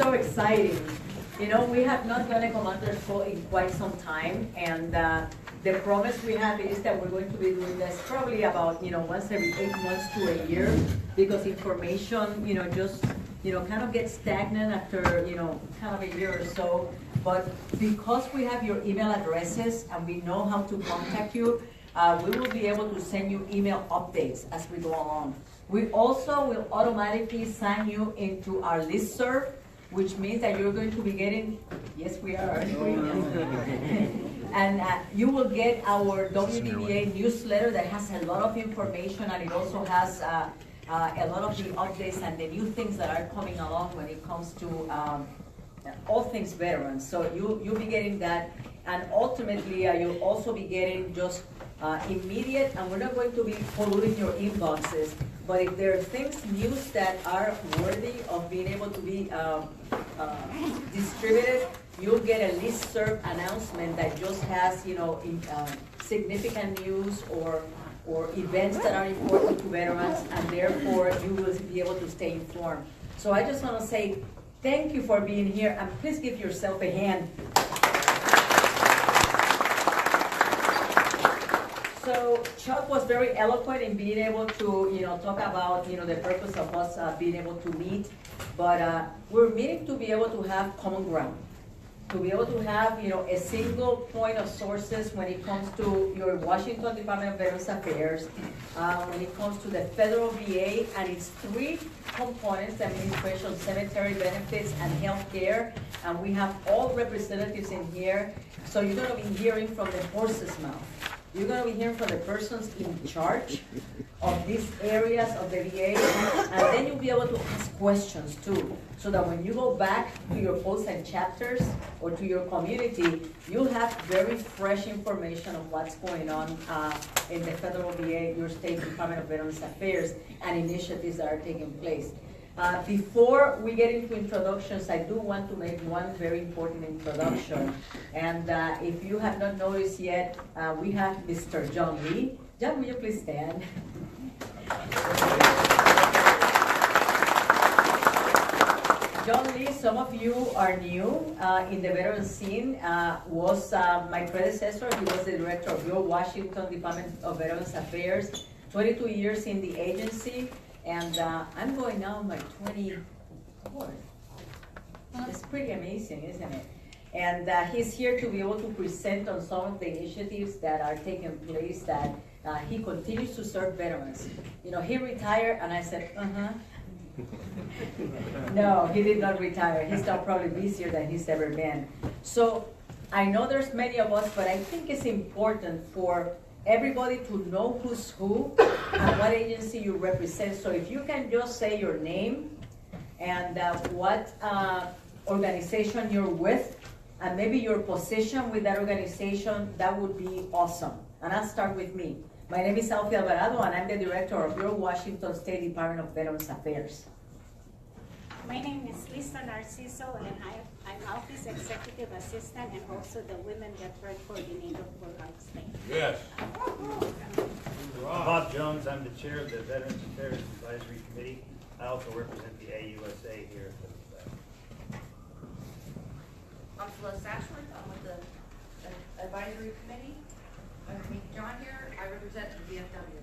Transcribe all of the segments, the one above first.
so exciting. You know, we have not done a commander call in quite some time, and the promise we have is that we're going to be doing this probably about, once every 8 months to a year, because information, just, kind of gets stagnant after, kind of a year or so. But because we have your email addresses and we know how to contact you, we will be able to send you email updates as we go along. We also will automatically sign you into our listserv, which means that you're going to be getting, yes, we are. And you will get our WDVA newsletter that has a lot of information, and it also has a lot of the updates and the new things that are coming along when it comes to all things veterans. So you'll be getting that, and ultimately you'll also be getting just immediate, and we're not going to be polluting your inboxes, but if there are things, news that are worthy of being able to be distributed, you'll get a listserv announcement that just has, significant news or events that are important to veterans, and therefore you will be able to stay informed. So I just want to say thank you for being here, and please give yourself a hand. So Chuck was very eloquent in being able to, talk about, the purpose of us being able to meet. But we're meeting to be able to have common ground, to be able to have, a single point of sources when it comes to your Washington Department of Veterans Affairs, when it comes to the federal VA and its 3 components, the administration, cemetery benefits, and health care. And we have all representatives in here. So you're going to be hearing from the horse's mouth. You're going to be hearing from the persons in charge of these areas of the VA, and then you'll be able to ask questions too, so that when you go back to your posts and chapters or to your community, you'll have very fresh information of what's going on in the federal VA, your state Department of Veterans Affairs, and initiatives that are taking place. Before we get into introductions, I do want to make one very important introduction. And if you have not noticed yet, we have Mr. John Lee. John, will you please stand? John Lee, some of you are new in the veteran scene, was my predecessor. He was the director of your Washington Department of Veterans Affairs, 22 years in the agency. And I'm going now on my 24th. It's pretty amazing, isn't it? And he's here to be able to present on some of the initiatives that are taking place, that he continues to serve veterans. He retired, and I said, No, he did not retire. He's now probably busier than he's ever been. So I know there's many of us, but I think it's important for everybody to know who's who and what agency you represent. So if you can just say your name and what organization you're with, and maybe your position with that organization, that would be awesome. And I'll start with me. My name is Alfie Alvarado, and I'm the director of your Washington State Department of Veterans Affairs. My name is Lisa Narciso, and I'm Alfie's executive assistant and also the women veteran coordinator for our state. Yes. Bob Jones, I'm the chair of the Veterans Affairs Advisory Committee. I also represent the AUSA here. I'm Celeste Ashworth. I'm with the advisory committee. I'm with meet John here. I represent the VFW.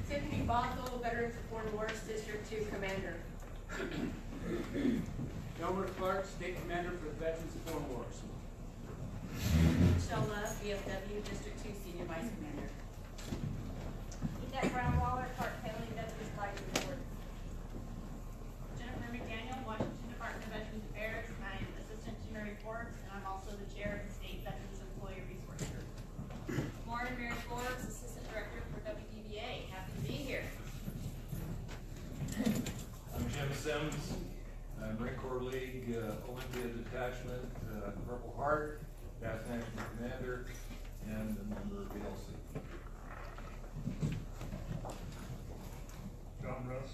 Tiffany Bonzo, Veterans of Foreign Wars, District 2 Commander. Delmer Clark, State Commander for the Veterans of Foreign Wars. Michelle Love, VFW, District 2 Senior Vice Commander. Yvette Brown Waller, Clark County Veterans Advisory Board. Jennifer McDaniel, Washington Department of Veterans Affairs. I am Assistant to Mary Forbes, and I'm also the chair of the State Veterans Employee Resource Group. Morning, Mary Forbes, Assistant Director for WDVA. Happy to be here. I'm Jim Sims. I'm Marine Corps League Olympia Detachment, Purple Heart, Gas National Commander, and a member of VLC. John Russ.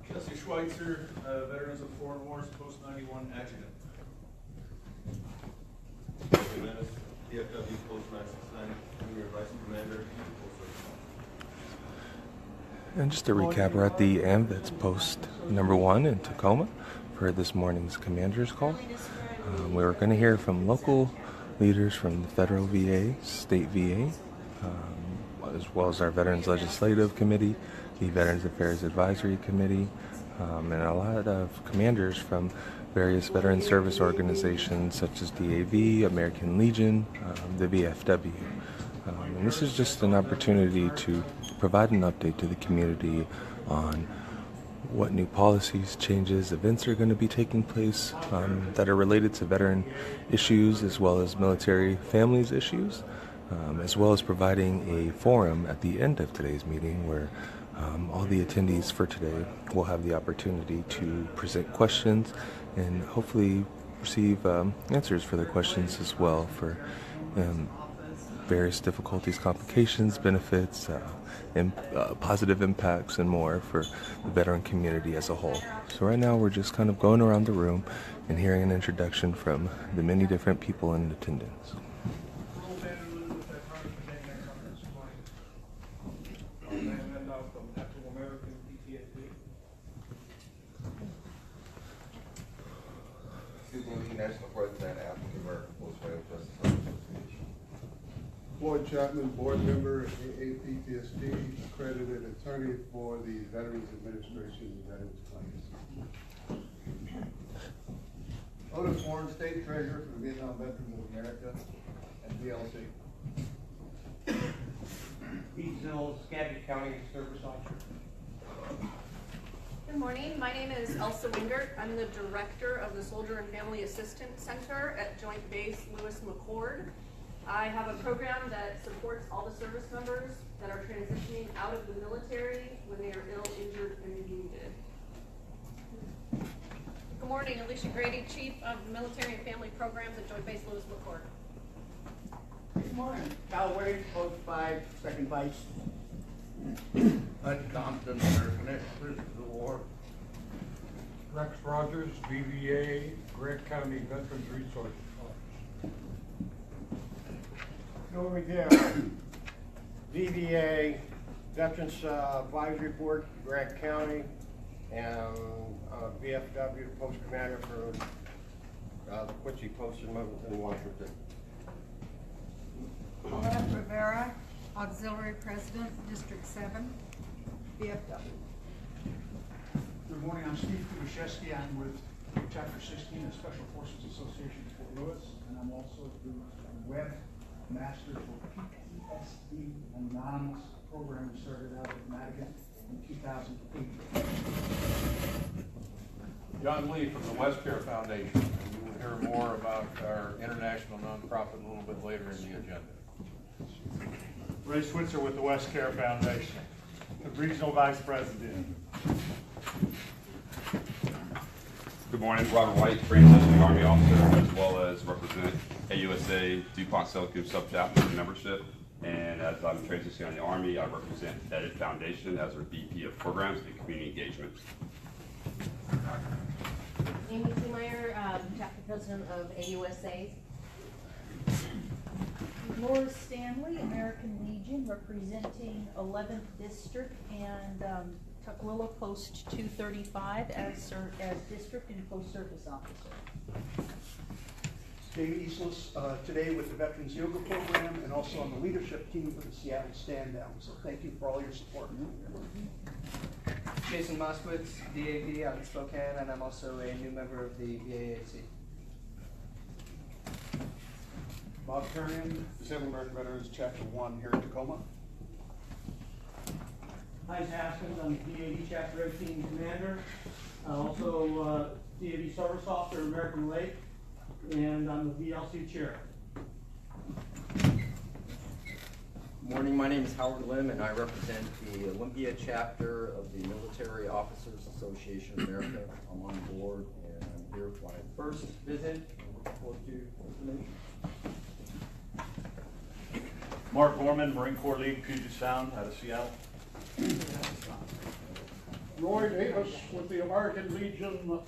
Kelsey Schweitzer, Veterans of Foreign Wars, Post 91 Adjutant. DFW Post 969, Junior Vice Commander. And just to recap, we're at the AMVETS post number 1 in Tacoma for this morning's commander's call. We're going to hear from local leaders from the federal VA, state VA, as well as our Veterans Legislative Committee, the Veterans Affairs Advisory Committee, and a lot of commanders from various veteran service organizations such as DAV, American Legion, the VFW. And this is just an opportunity to provide an update to the community on what new policies, changes, events are going to be taking place that are related to veteran issues as well as military families issues, as well as providing a forum at the end of today's meeting where all the attendees for today will have the opportunity to present questions and hopefully receive answers for their questions as well for various difficulties, complications, benefits, and positive impacts and more for the veteran community as a whole. So right now we're just kind of going around the room and hearing an introduction from the many different people in attendance. National President, African American Post-Grad Justice Association. Floyd Chapman, board member, AAPTSD, accredited attorney for the Veterans Administration and Veterans Claims. Otis Warren, state treasurer for the Vietnam Veterans of America and VLC. Pete Zills, Skagit County Service Officer. Good morning, my name is Elsa Wingert. I'm the director of the Soldier and Family Assistance Center at Joint Base Lewis McChord. I have a program that supports all the service members that are transitioning out of the military when they are ill, injured, and wounded. Good morning, Alicia Grady, Chief of Military and Family Programs at Joint Base Lewis McChord. Good morning, Cal Wade, Post 5, Second Vice. Bud Compton, American Express of the War. Rex Rogers, WDVA, Grant County Veterans Resource Office. Joe Rivera, VVA, Veterans Advisory Board, Grant County, and VFW Post Commander for the Quincy Post in Washington. Paulette Rivera, Auxiliary President, District 7, VFW. Good morning, I'm Steve Kubashevsky. I'm with Chapter 16 of Special Forces Association of Fort Lewis, and I'm also the web master for PTSD Anonymous, a program we started out at Madigan in 2008. John Lee from the West Care Foundation. We will hear more about our international nonprofit a little bit later in the agenda. Ray Switzer with the West Care Foundation, the Regional Vice President. Good morning, Robert White, transitioning Army officer, as well as represent AUSA DuPont Silicon Subchapter membership. And as I'm transitioning on the Army, I represent Edit Foundation as our VP of Programs and Community Engagement. Amy Seemeyer, Chapter President of AUSA. Laura Stanley, American Legion, representing 11th District and Tukwila Post 235 as District and Post Service Officer. David Eastless, today with the Veterans Yoga Program and also on the leadership team for the Seattle Stand Down. So thank you for all your support. Jason Moskowitz, DAV out in Spokane, and I'm also a new member of the VAAC. Bob Turian, Disabled American Veterans, Chapter 1 here in Tacoma. Isaac Haskins, I'm the DAV Chapter 18 Commander, also DAV Service Officer, American Lake, and I'm the VLC Chair. Morning, my name is Howard Lim, and I represent the Olympia Chapter of the Military Officers Association of America. I'm on board, and I'm here for my first visit, and looking forward to information. Mark Gorman, Marine Corps League, Puget Sound, out of Seattle. Roy Davis with the American Legion, the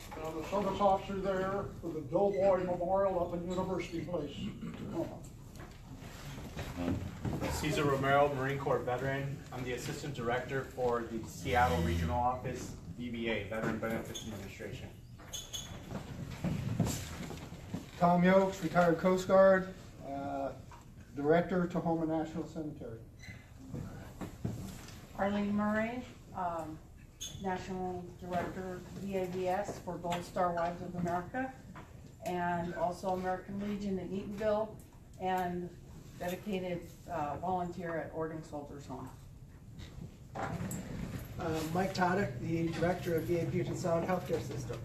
service officer there for the Doughboy Memorial up in University Place, Tacoma. Cesar Romero, Marine Corps veteran. I'm the Assistant Director for the Seattle Regional Office, WDVA, Veteran Benefits Administration. Tom Yokes, retired Coast Guard, Director, Tahoma National Cemetery. Arlene Murray, National Director, VAVS for Gold Star Wives of America, and also American Legion in Eatonville, and dedicated volunteer at Ording Soldiers Home. Mike Toddick, the Director of VA Puget Sound Healthcare System.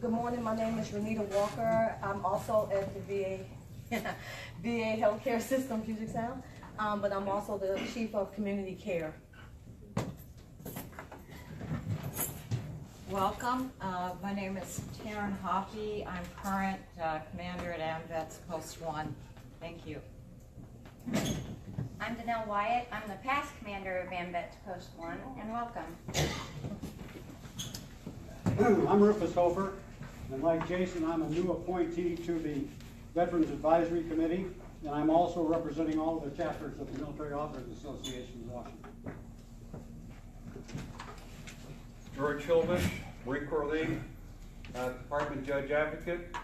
Good morning, my name is Renita Walker. I'm also at the VA Healthcare System, Puget Sound, but I'm also the Chief of Community Care. Welcome. My name is Taryn Hoffey. I'm current commander at AMVETS Post 1. Thank you. I'm Danelle Wyatt. I'm the past commander of AMVETS Post 1, and welcome. I'm Rufus Hofer, and like Jason, I'm a new appointee to the Veterans Advisory Committee, and I'm also representing all of the chapters of the Military Officers Association in Washington. George Hildish, Marine Corps League, Department Judge Advocate,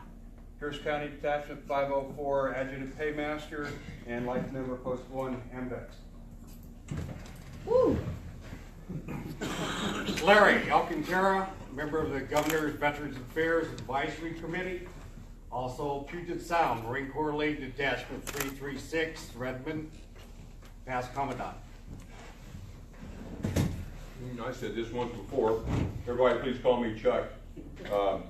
Pierce County Detachment 504 Adjutant Paymaster, and Life Member Post 1 AMVETS. Woo! Larry Alcantara, member of the Governor's Veterans Affairs Advisory Committee, also Puget Sound Marine Corps League Detachment 336 Redmond, past Commandant. I said this once before. Everybody please call me Chuck.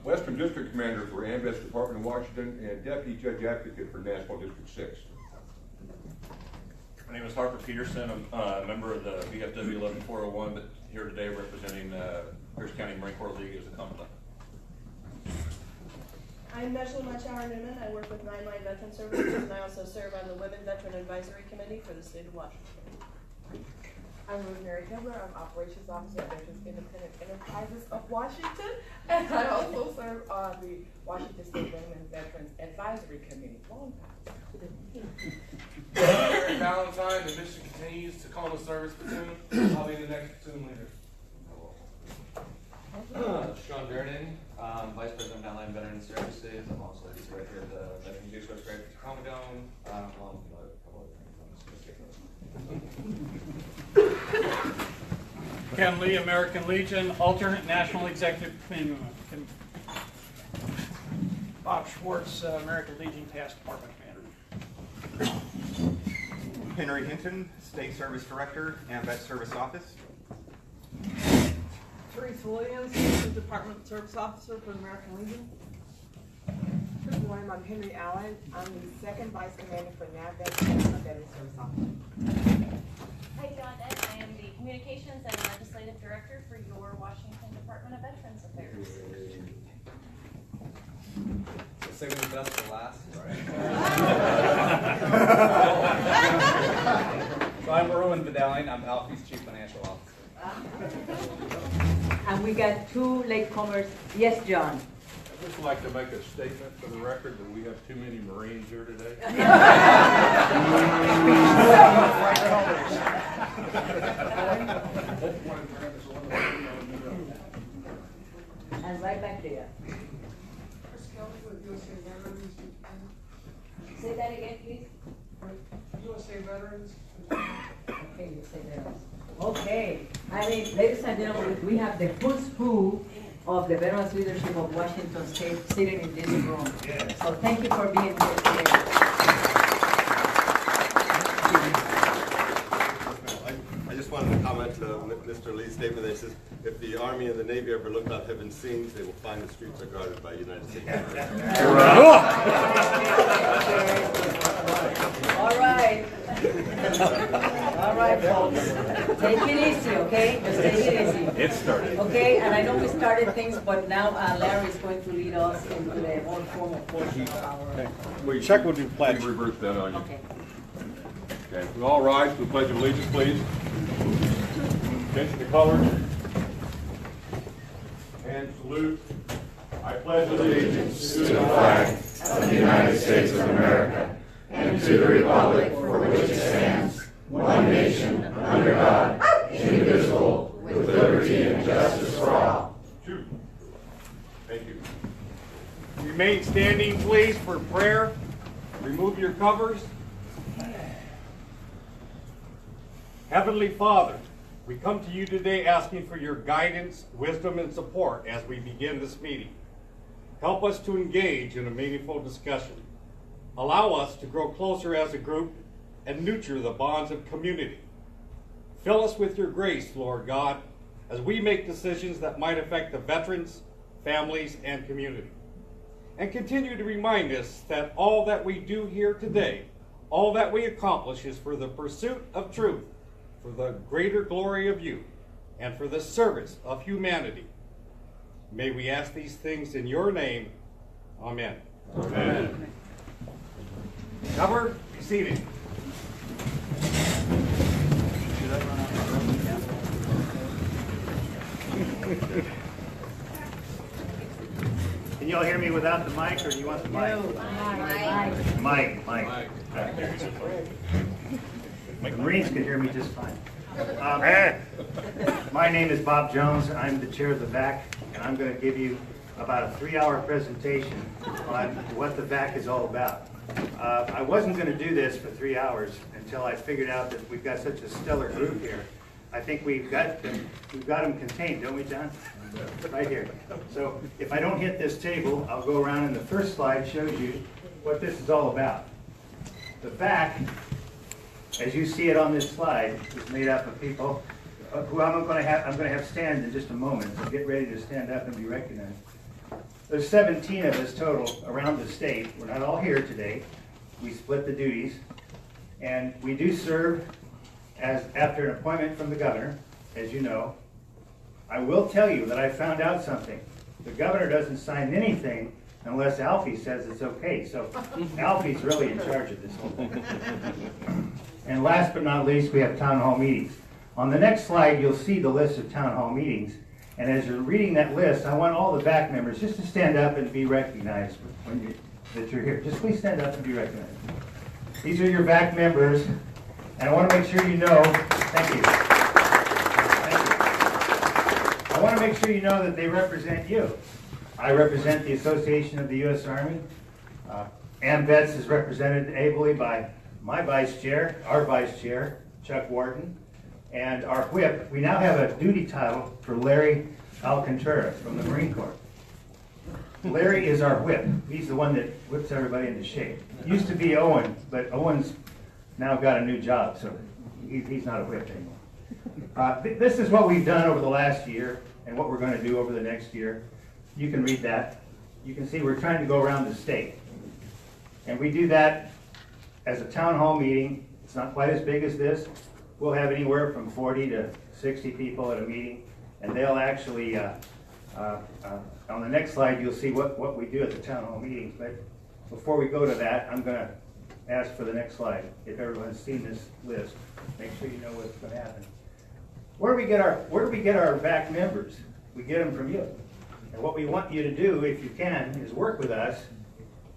Western District Commander for AMVETS Department of Washington and Deputy Judge Advocate for National District 6. My name is Harper Peterson. I'm a member of the VFW 11401, but here today representing Pierce County Marine Corps League as a commandant. I'm Meshel Machauer Newman. I work with 9 Line Veteran Services, and I also serve on the Women Veteran Advisory Committee for the state of Washington. I'm Rosemary Hibbler. I'm Operations Officer at Veterans Independent Enterprises of Washington, and I also serve on the Washington State Women Veterans Advisory Committee. Long time. Eric Valentine, the mission continues to call the service platoon. I'll be the next platoon leader. Sean Vernon, Vice President of Downline Veteran Services. I'm also the Director of the Veteran Resource Group at Commandant. A couple other things. Ken Lee, American Legion, alternate National Executive Committee. Bob Schwartz, American Legion Task Department Commander. Henry Hinton, State Service Director, AMVETS Service Office. Therese Williams, Assistant Department Service Officer for the American Legion. Good morning, I'm Henry Allen. I'm the second Vice Commander for NAVVETS and the Veteran Service Officer. Hi, John Ed. I am the Communications and Legislative Director for your Washington Department of Veterans Affairs. Saving the best for last. So I'm Erwin Vidalian. I'm Alfie's Chief Financial Officer. And we got 2 latecomers. Yes, John. I'd just like to make a statement for the record that we have too many Marines here today. And right back there. Say that again, please. USA Veterans. Okay, you say veterans. Okay. I mean, ladies and gentlemen, we have the who's who of the Veterans Leadership of Washington State sitting in this room. Yes. So thank you for being here today. I just wanted to comment to Mr. Lee's statement that says, if the Army and the Navy ever look out heaven's scenes, they will find the streets are guarded by United States. All right. All right, folks. Take it easy, okay? Just take it easy. It started. Okay, and I know we started things, but now Larry is going to lead us into the more formal portion of our... We check with the pledge. We reverse that on you. Okay. Okay, we all rise to the Pledge of Allegiance, please. Attention to colors. And salute. I pledge allegiance to the flag of the United States of America and and to the republic for which it stands, one nation, under God, indivisible, with liberty and justice for all. Thank you. Remain standing, please, for prayer. Remove your covers. Heavenly Father, we come to you today asking for your guidance, wisdom, and support as we begin this meeting. Help us to engage in a meaningful discussion. Allow us to grow closer as a group and nurture the bonds of community. Fill us with your grace, Lord God, as we make decisions that might affect the veterans, families, and community. And continue to remind us that all that we do here today, all that we accomplish is for the pursuit of truth, for the greater glory of you, and for the service of humanity. May we ask these things in your name. Amen. Amen. Cover, be seated. Can you all hear me without the mic, or do you want the mic? No. Mic. The Marines can hear me just fine. My name is Bob Jones. I'm the chair of the VAC, and I'm going to give you about a 3-hour presentation on what the VAC is all about. I wasn't going to do this for 3 hours until I figured out that we've got such a stellar group here. I think we've got them contained, don't we, John? Right here. So if I don't hit this table, I'll go around, and the first slide shows you what this is all about. The VAC, as you see it on this slide, is made up of people who I'm going to have stand in just a moment. So get ready to stand up and be recognized. There's 17 of us total around the state. We're not all here today. We split the duties, and we do serve after an appointment from the governor, as you know. I will tell you that I found out something. The governor doesn't sign anything unless Alfie says it's okay. So Alfie's really in charge of this whole thing. And last but not least, we have town hall meetings. On the next slide, you'll see the list of town hall meetings. And as you're reading that list, I want all the VAC members just to stand up and be recognized that you're here. Just please stand up and be recognized. These are your VAC members. And I want to make sure you know, thank you. I want to make sure you know that they represent you. I represent the Association of the U.S. Army. AMVETS is represented ably by my vice chair, our vice chair, Chuck Wharton, and our whip. We now have a duty title for Larry Alcantara from the Marine Corps. Larry is our whip. He's the one that whips everybody into shape. Used to be Owen, but Owen's now got a new job, so he's not a whip anymore. This is what we've done over the last year and what we're going to do over the next year. You can read that. You can see we're trying to go around the state. And we do that as a town hall meeting. It's not quite as big as this. We'll have anywhere from 40 to 60 people at a meeting. And they'll actually, on the next slide, you'll see what we do at the town hall meetings. But before we go to that, I'm going to ask for the next slide. If everyone's seen this list, make sure you know what's going to happen. Where do we get our VAC members? We get them from you. And what we want you to do, if you can, is work with us.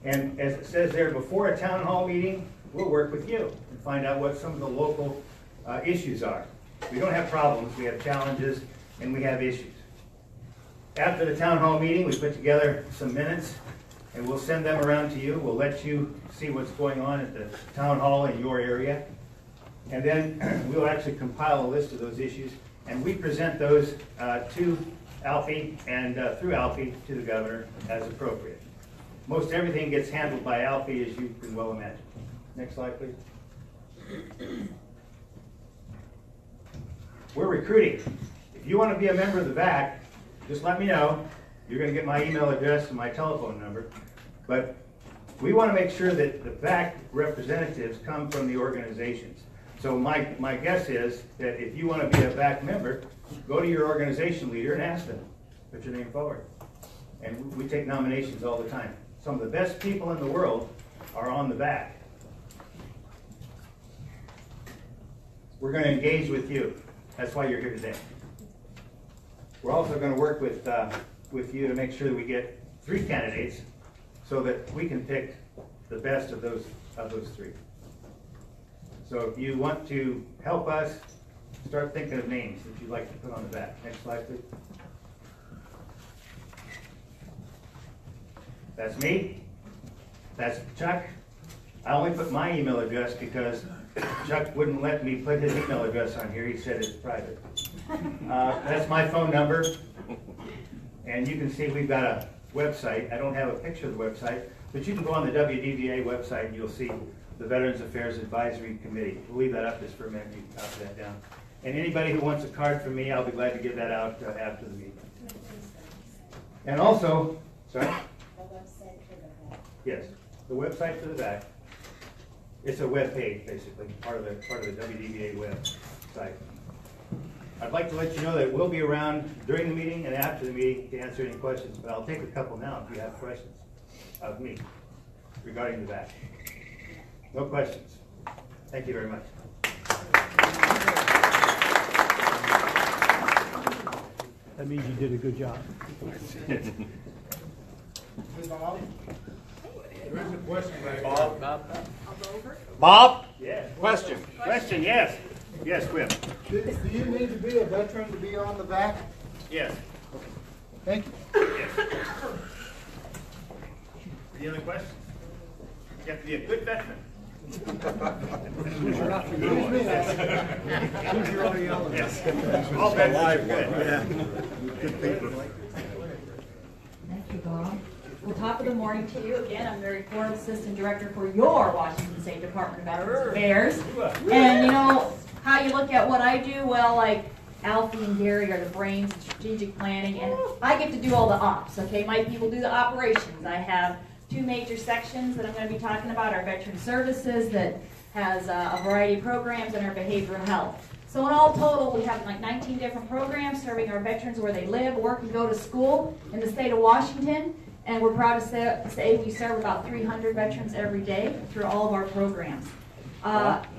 And as it says there, before a town hall meeting, we'll work with you and find out what some of the local issues are. We don't have problems, we have challenges, and we have issues. After the town hall meeting, we put together some minutes, and we'll send them around to you. We'll let you see what's going on at the town hall in your area. And then we'll actually compile a list of those issues, and we present those to Alfie and through Alfie to the governor as appropriate. Most everything gets handled by Alfie, as you can well imagine. Next slide, please. We're recruiting. If you want to be a member of the VAC, just let me know. You're going to get my email address and my telephone number. But we want to make sure that the VAC representatives come from the organizations. So my guess is that if you want to be a VAC member, go to your organization leader and ask them. Put your name forward. And we take nominations all the time. Some of the best people in the world are on the VAC. We're going to engage with you. That's why you're here today. We're also going to work with you to make sure that we get 3 candidates so that we can pick the best of those of those three. So if you want to help us, start thinking of names that you'd like to put on the back. Next slide, please. That's me. That's Chuck. I only put my email address because Chuck wouldn't let me put his email address on here. He said it's private. That's my phone number. And you can see we've got a website. I don't have a picture of the website, but you can go on the WDVA website and you'll see the Veterans Affairs Advisory Committee. We'll leave that up just for a minute. You can copy that down. And anybody who wants a card from me, I'll be glad to give that out after the meeting. And also, sorry? Yes, the website to the back. It's a web page, basically, part of the WDVA website. I'd like to let you know that we'll be around during the meeting and after the meeting to answer any questions, but I'll take a couple now if you have questions of me regarding the back. No questions. Thank you very much. That means you did a good job. There is a question right Bob? there. Bob? Yes. Question. Question, yes. Yes, Quip. Do you need to be a veteran to be on the back? Yes. Thank you. Yes. Any other questions? You have to be a good veteran. Yes. All veterans are good. Good people. Thank you, Bob. Well, top of the morning to you again. I'm Mary Ford, Assistant Director for your Washington State Department of Veterans Affairs. And you know how you look at what I do? Well, like Alfie and Gary are the brains and strategic planning, and I get to do all the ops, okay? My people do the operations. I have two major sections that I'm going to be talking about, our Veteran Services that has a variety of programs, and our behavioral health. So in all total, we have like 19 different programs serving our veterans where they live, work, and go to school in the state of Washington. And we're proud to say we serve about 300 veterans every day through all of our programs.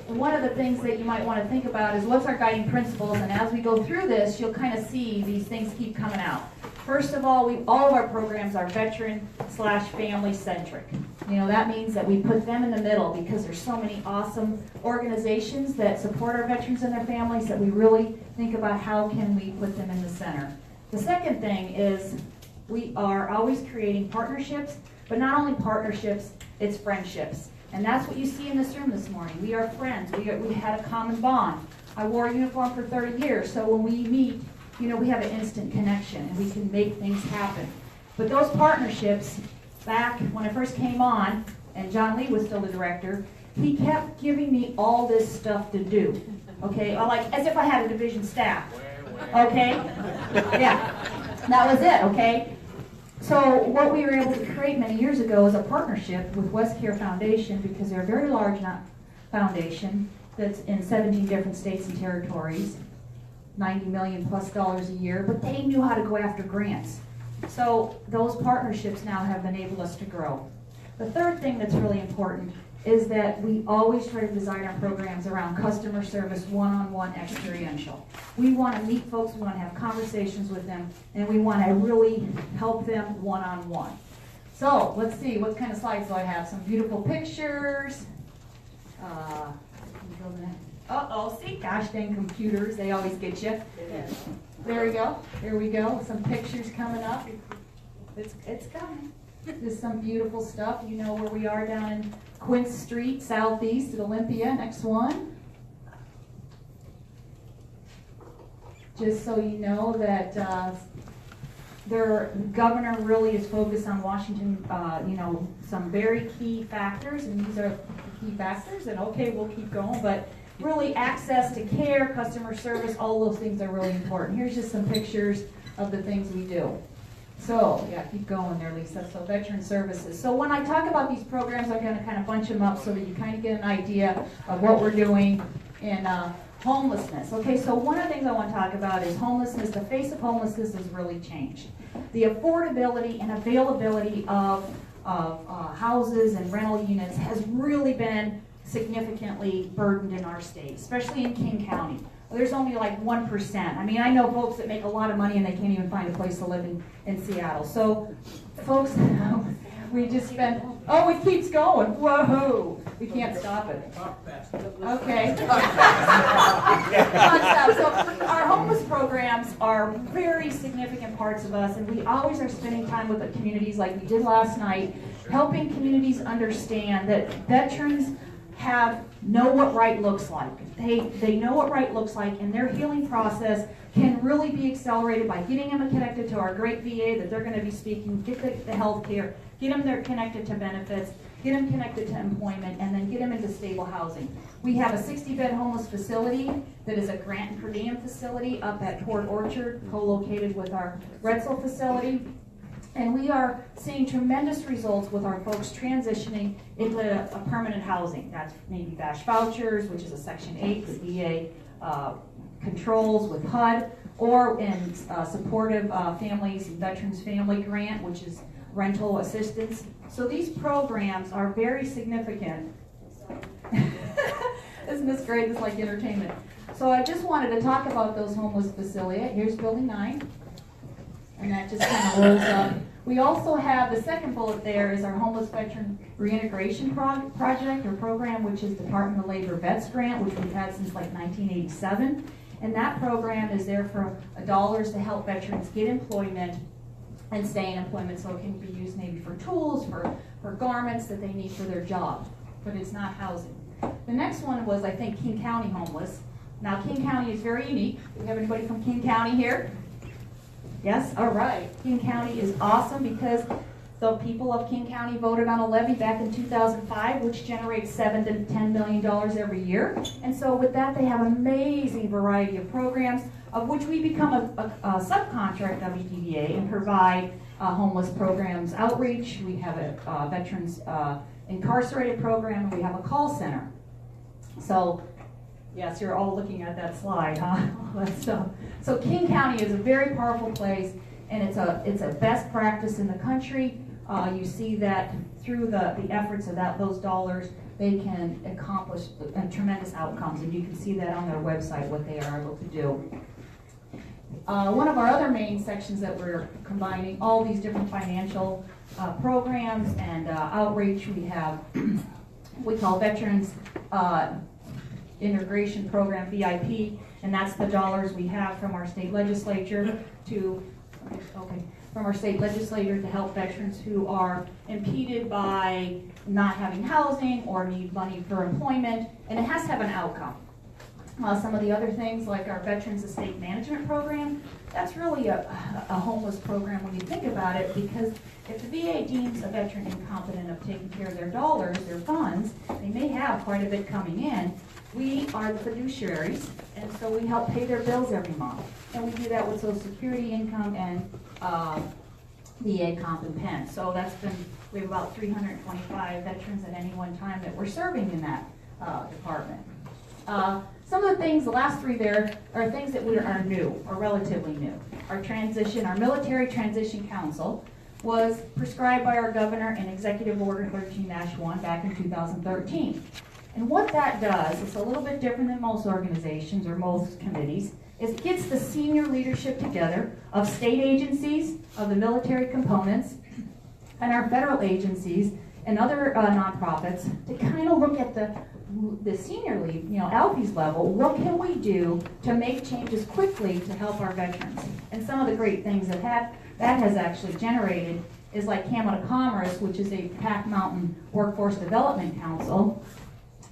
One of the things that you might want to think about is what's our guiding principles, and as we go through this, you'll kind of see these things keep coming out. First of all, all of our programs are veteran/family centric. You know, that means that we put them in the middle because there's so many awesome organizations that support our veterans and their families that we really think about how can we put them in the center. The second thing is we are always creating partnerships, but not only partnerships, it's friendships. And that's what you see in this room this morning. We are friends. We had a common bond. I wore a uniform for 30 years, so when we meet, you know, we have an instant connection and we can make things happen. But those partnerships, back when I first came on, and John Lee was still the director, he kept giving me all this stuff to do. Okay, like as if I had a division staff. Okay? Yeah, that was it, okay? So what we were able to create many years ago is a partnership with West Care Foundation, because they're a very large foundation that's in 17 different states and territories, $90 million plus a year, but they knew how to go after grants. So those partnerships now have enabled us to grow. The third thing that's really important is that we always try to design our programs around customer service, one-on-one experiential. We want to meet folks, we want to have conversations with them, and we want to really help them one-on-one. So let's see, what kind of slides do I have? Some beautiful pictures. Uh-oh, see, gosh dang computers, they always get you. There we go, there we go, some pictures coming up. It's coming. Just some beautiful stuff. You know where we are down in Quince Street, southeast at Olympia. Next one. Just so you know that their governor really is focused on Washington, you know, some very key factors, and these are the key factors, and okay, we'll keep going, but really access to care, customer service, all those things are really important. Here's just some pictures of the things we do. So, yeah, keep going there, Lisa. So, Veteran Services. So, when I talk about these programs, I'm going to kind of bunch them up so that you kind of get an idea of what we're doing in homelessness. Okay, so one of the things I want to talk about is homelessness. The face of homelessness has really changed. The affordability and availability of houses and rental units has really been significantly burdened in our state, especially in King County. There's only like 1%. I mean, I know folks that make a lot of money and they can't even find a place to live in Seattle. So, folks, We just spent, oh, it keeps going. Whoa, we can't stop it. Okay. So our homeless programs are very significant parts of us, and we always are spending time with the communities like we did last night, helping communities understand that veterans know what right looks like. They know what right looks like, and their healing process can really be accelerated by getting them connected to our great VA that they're going to be speaking, get the health care, get them there connected to benefits, get them connected to employment, and then get them into stable housing. We have a 60-bed homeless facility that is a grant and per diem facility up at Port Orchard, co-located with our Retzel facility. And we are seeing tremendous results with our folks transitioning into a permanent housing. That's maybe VASH vouchers, which is a Section 8 that VA controls with HUD, or in supportive families and veterans family grant, which is rental assistance. So these programs are very significant. Isn't this great? It's like entertainment. So I just wanted to talk about those homeless facilities. Here's Building 9. And that just kind of rolls up. We also have the second bullet there is our homeless veteran reintegration project or program, which is Department of Labor Vets Grant, which we've had since like 1987. And that program is there for dollars to help veterans get employment and stay in employment, so it can be used maybe for tools, for garments that they need for their job, but it's not housing. The next one was, I think, King County homeless. Now, King County is very unique. Do we have anybody from King County here? Yes? All right. King County is awesome because the people of King County voted on a levy back in 2005, which generates $7 to $10 million every year. And so with that, they have an amazing variety of programs, of which we become a subcontract WDVA and provide homeless programs outreach. We have a veterans incarcerated program, and we have a call center. So yes, you're all looking at that slide, huh? All that stuff. So King County is a very powerful place, and it's a best practice in the country. You see that through the efforts of those dollars, they can accomplish tremendous outcomes, and you can see that on their website, what they are able to do. One of our other main sections that we're combining all these different financial programs and outreach, we have we call Veterans Integration Program, VIP, and that's the dollars we have from our state legislature to help veterans who are impeded by not having housing or need money for employment, and it has to have an outcome. Some of the other things, like our Veterans Estate Management Program, that's really a homeless program when you think about it, because if the VA deems a veteran incompetent of taking care of their dollars, their funds, they may have quite a bit coming in. We are the fiduciaries, and so we help pay their bills every month. And we do that with Social Security income and VA comp and pen. So we have about 325 veterans at any one time that we're serving in that department. Some of the things, the last three there, are things that are new, or relatively new. Our Military Transition Council was prescribed by our governor in Executive Order 13-1 back in 2013. And what that does, it's a little bit different than most organizations or most committees, is it gets the senior leadership together of state agencies, of the military components, and our federal agencies and other nonprofits to kind of look at the senior lead, Alfie's level, what can we do to make changes quickly to help our veterans? And some of the great things that has actually generated is like Camel to Commerce, which is a Pac Mountain Workforce Development Council.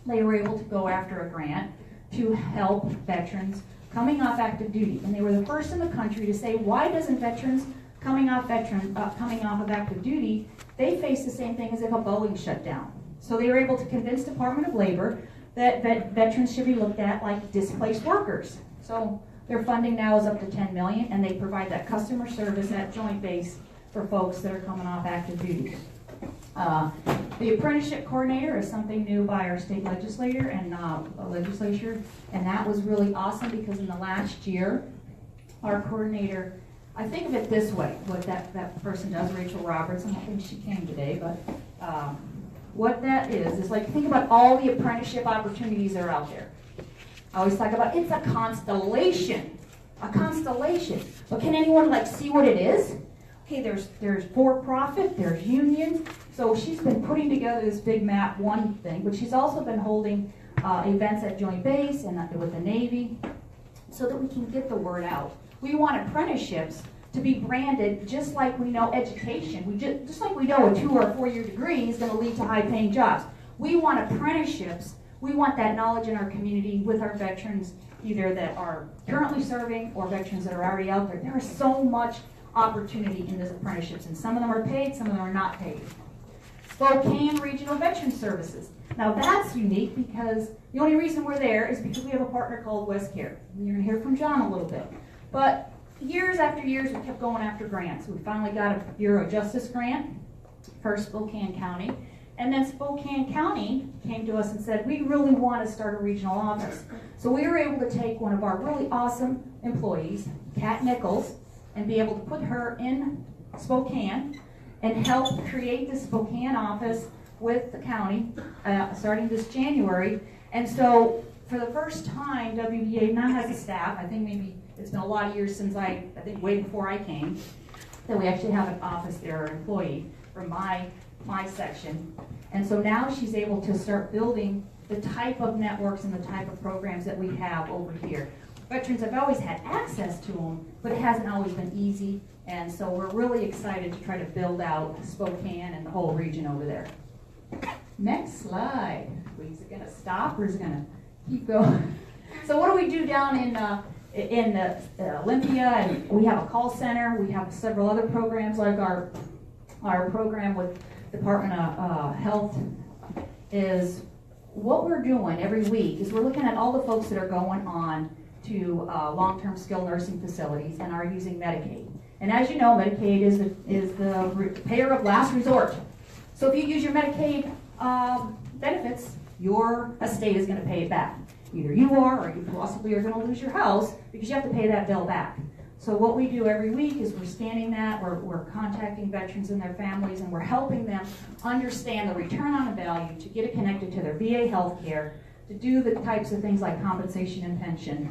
They were able to go after a grant to help veterans coming off active duty. And they were the first in the country to say, why doesn't veterans coming off of active duty, they face the same thing as if a Boeing shut down. So they were able to convince Department of Labor that veterans should be looked at like displaced workers. So their funding now is up to $10 million, and they provide that customer service at Joint Base for folks that are coming off active duty. The apprenticeship coordinator is something new by our state legislature, and that was really awesome because in the last year, our coordinator, I think of it this way, what that person does, Rachel Roberts, I don't think she came today, but what that is like, think about all the apprenticeship opportunities that are out there. I always talk about, it's a constellation. But can anyone see what it is? Okay, there's for-profit, there's unions, So she's been putting together this big map one thing, but she's also been holding events at Joint Base and with the Navy so that we can get the word out. We want apprenticeships to be branded just like we know education. Just like we know a 2 or 4 year degree is going to lead to high paying jobs. We want apprenticeships. We want that knowledge in our community with our veterans, either that are currently serving or veterans that are already out there. There is so much opportunity in these apprenticeships, and some of them are paid, some of them are not paid. Spokane Regional Veteran Services. Now that's unique because the only reason we're there is because we have a partner called WestCare. You're going to hear from John a little bit. But years after years, we kept going after grants. We finally got a Bureau of Justice grant for Spokane County. And then Spokane County came to us and said, we really want to start a regional office. So we were able to take one of our really awesome employees, Kat Nichols, and be able to put her in Spokane and help create the Spokane office with the county starting this January. And so for the first time, WDVA now has a staff. I think maybe it's been a lot of years since I think way before I came, that we actually have an office there, an employee from my section. And so now she's able to start building the type of networks and the type of programs that we have over here. Veterans have always had access to them, but it hasn't always been easy. And so we're really excited to try to build out Spokane and the whole region over there. Next slide. Is it going to stop or is it going to keep going? So what do we do down in Olympia? And we have a call center. We have several other programs like our program with Department of Health. Is what we're doing every week is we're looking at all the folks that are going on to long-term skilled nursing facilities and are using Medicaid. And as you know, Medicaid is the payer of last resort. So if you use your Medicaid benefits, your estate is going to pay it back. Either you are or you possibly are going to lose your house because you have to pay that bill back. So what we do every week is we're scanning that, we're contacting veterans and their families, and we're helping them understand the return on the value to get it connected to their VA health care, to do the types of things like compensation and pension,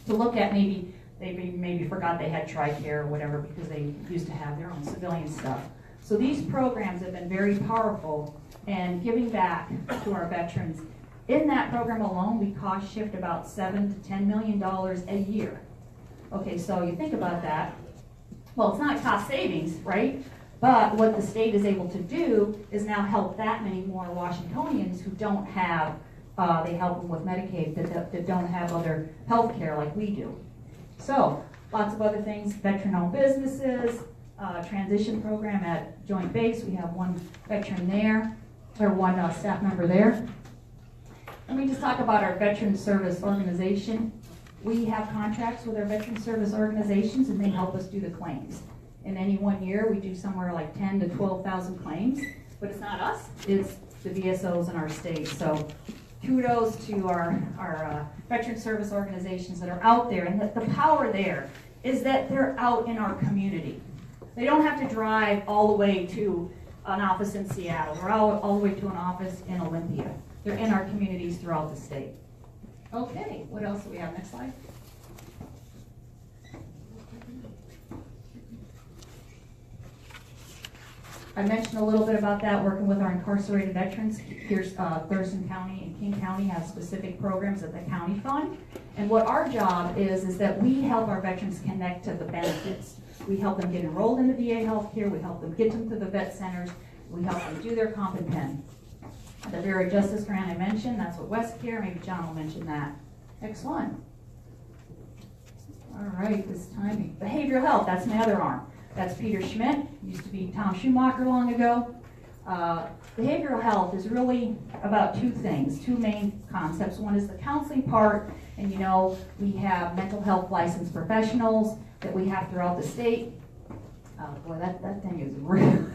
to look at maybe they maybe forgot they had TRICARE or whatever because they used to have their own civilian stuff. So these programs have been very powerful and giving back to our veterans. In that program alone, we cost shift about $7 to $10 million a year. Okay, so you think about that. Well, it's not cost savings, right? But what the state is able to do is now help that many more Washingtonians who don't have, they help them with Medicaid, that don't have other health care like we do. So, lots of other things, veteran-owned businesses, transition program at Joint Base. We have one veteran there, or one staff member there. Let me just talk about our veteran service organization. We have contracts with our veteran service organizations, and they help us do the claims. In any one year, we do somewhere like 10 to 12,000 claims, but it's not us, it's the VSOs in our state. So kudos to our veteran service organizations that are out there, and the power there is that they're out in our community. They don't have to drive all the way to an office in Seattle or all the way to an office in Olympia. They're in our communities throughout the state. Okay, what else do we have? Next slide. I mentioned a little bit about that, working with our incarcerated veterans. Here's Thurston County and King County have specific programs that the county fund. And what our job is that we help our veterans connect to the benefits. We help them get enrolled in the VA healthcare. We help them get them to the vet centers. We help them do their comp and pen. The Bureau of Justice grant I mentioned, that's what WestCare, maybe John will mention that. Next one. All right, this time, behavioral health, that's my other arm. That's Peter Schmidt, used to be Tom Schumacher long ago. Behavioral health is really about two things, two main concepts. One is the counseling part, and you know, we have mental health licensed professionals that we have throughout the state. Boy, that thing is real.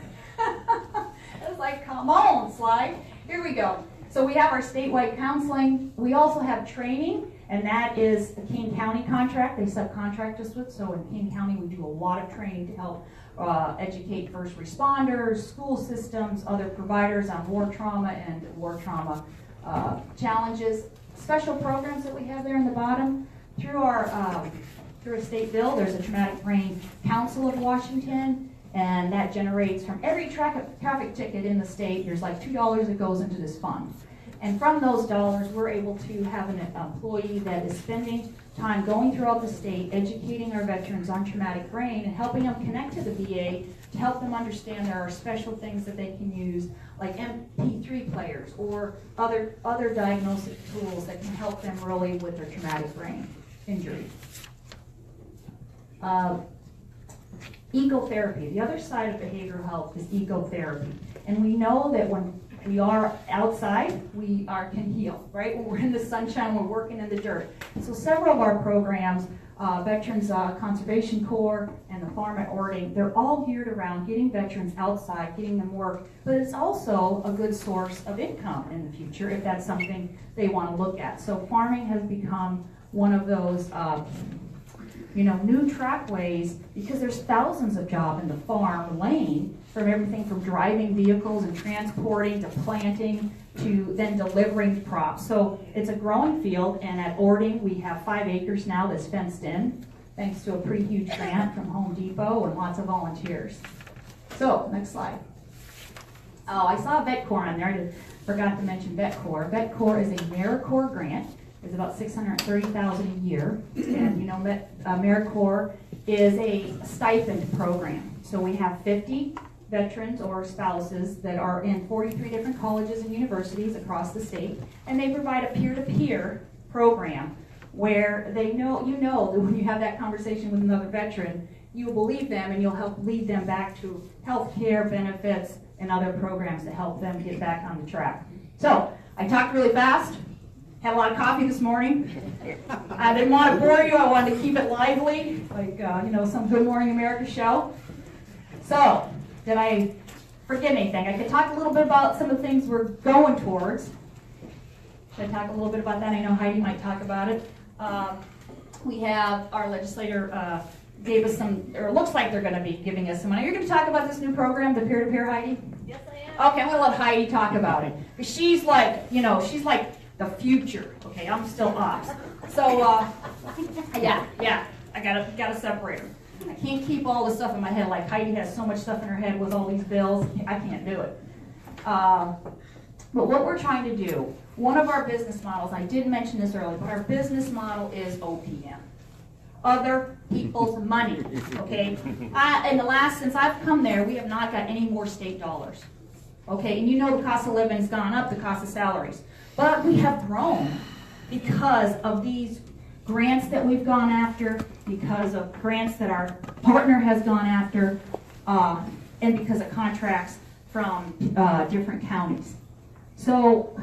It's like, come on, slide. Here we go. So we have our statewide counseling. We also have training, and that is the King County contract. They subcontract us with. So in King County, we do a lot of training to help educate first responders, school systems, other providers on war trauma and war trauma challenges. Special programs that we have there in the bottom. Through a state bill, there's a Traumatic Brain Council of Washington, And that generates from every traffic ticket in the state, there's like $2 that goes into this fund. And from those dollars, we're able to have an employee that is spending time going throughout the state, educating our veterans on traumatic brain and helping them connect to the VA to help them understand there are special things that they can use, like MP3 players or other diagnostic tools that can help them really with their traumatic brain injury. Ecotherapy. The other side of behavioral health is ecotherapy. And we know that when we are outside, we can heal, right? When we're in the sunshine, we're working in the dirt. So several of our programs, Veterans Conservation Corps and the Farm at Ording, they're all geared around getting veterans outside, getting them work, but it's also a good source of income in the future if that's something they want to look at. So farming has become one of those new trackways, because there's thousands of jobs in the farm lane, from everything from driving vehicles and transporting to planting to then delivering crops. So it's a growing field, and at Ording we have 5 acres now that's fenced in, thanks to a pretty huge grant from Home Depot and lots of volunteers. So, next slide. Oh, I saw VetCorps on there. I forgot to mention VetCorps. VetCorps is a AmeriCorps grant. It's about $630,000 a year, and AmeriCorps is a stipend program. So we have 50 veterans or spouses that are in 43 different colleges and universities across the state, and they provide a peer-to-peer program where they know, that when you have that conversation with another veteran, you will believe them and you'll help lead them back to health care benefits and other programs to help them get back on the track. So I talked really fast. Had a lot of coffee this morning. I didn't want to bore you. I wanted to keep it lively, like some Good Morning America show. So, did I forget anything? I could talk a little bit about some of the things we're going towards. Should I talk a little bit about that? I know Heidi might talk about it. We have our legislator gave us some, or looks like they're going to be giving us some money. You're going to talk about this new program, the peer-to-peer, Heidi? Yes, I am. Okay, I'm going to let Heidi talk about it. Because she's like, she's like the future. Okay, I'm still us. So, yeah, I gotta separate them. I can't keep all the stuff in my head. Like Heidi has so much stuff in her head with all these bills. I can't do it. But what we're trying to do, one of our business models, I did mention this earlier, but our business model is OPM. Other people's money, okay? Since I've come there, we have not got any more state dollars. Okay, and the cost of living's gone up, the cost of salaries. But we have grown because of these grants that we've gone after, because of grants that our partner has gone after, and because of contracts from different counties. So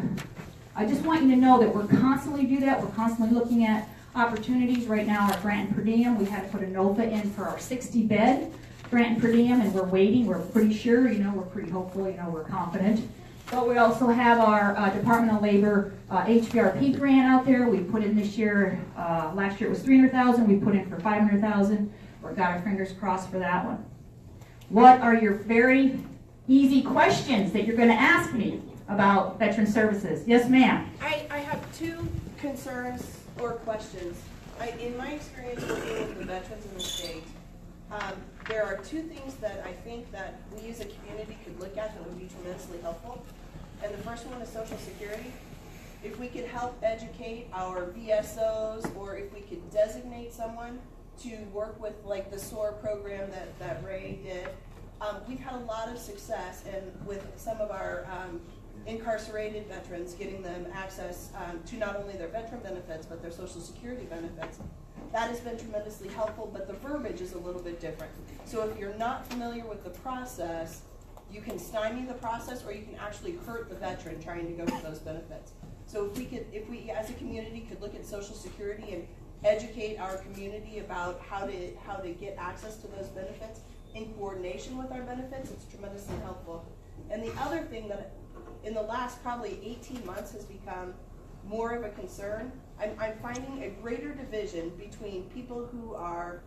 I just want you to know that we're constantly do that. We're constantly looking at opportunities. Right now, our grant and per diem, we had to put a NOFA in for our 60-bed grant and per diem, and we're waiting. We're pretty sure, we're pretty hopeful, we're confident. But we also have our Department of Labor HVRP grant out there. We put in this year, last year it was $300,000. We put in for $500,000. We've got our fingers crossed for that one. What are your very easy questions that you're going to ask me about veteran services? Yes, ma'am. I have 2 concerns or questions. In my experience working with the veterans in the state, there are 2 things that I think that we as a community could look at that would be tremendously helpful. And the first one is Social Security. If we could help educate our VSOs, or if we could designate someone to work with, like the SOAR program that Ray did, we've had a lot of success with some of our incarcerated veterans, getting them access to not only their veteran benefits, but their Social Security benefits. That has been tremendously helpful, but the verbiage is a little bit different. So if you're not familiar with the process, you can stymie the process, or you can actually hurt the veteran trying to go for those benefits. So if we as a community could look at Social Security and educate our community about how to get access to those benefits in coordination with our benefits, it's tremendously helpful. And the other thing that in the last probably 18 months has become more of a concern, I'm finding a greater division between people who are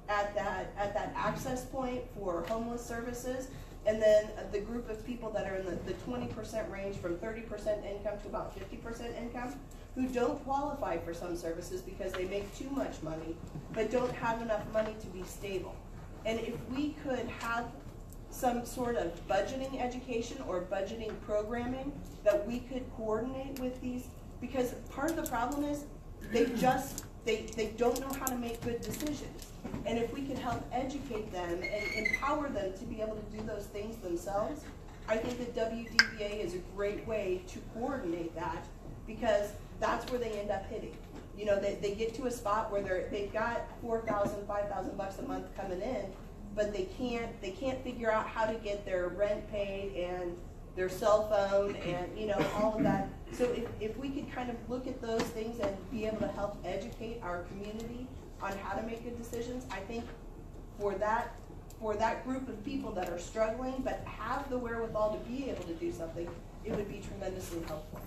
at that access point for homeless services, and then the group of people that are in the 20% range, from 30% income to about 50% income, who don't qualify for some services because they make too much money, but don't have enough money to be stable. And if we could have some sort of budgeting education or budgeting programming that we could coordinate with these, because part of the problem is they don't know how to make good decisions. And if we could help educate them and empower them to be able to do those things themselves, I think that WDVA is a great way to coordinate that, because that's where they end up hitting. You know, they get to a spot where they've got $4,000, $5,000 a month coming in, but they can't figure out how to get their rent paid and their cell phone and, you know, all of that. So if we could kind of look at those things and be able to help educate our community on how to make good decisions, I think for that group of people that are struggling but have the wherewithal to be able to do something, it would be tremendously helpful.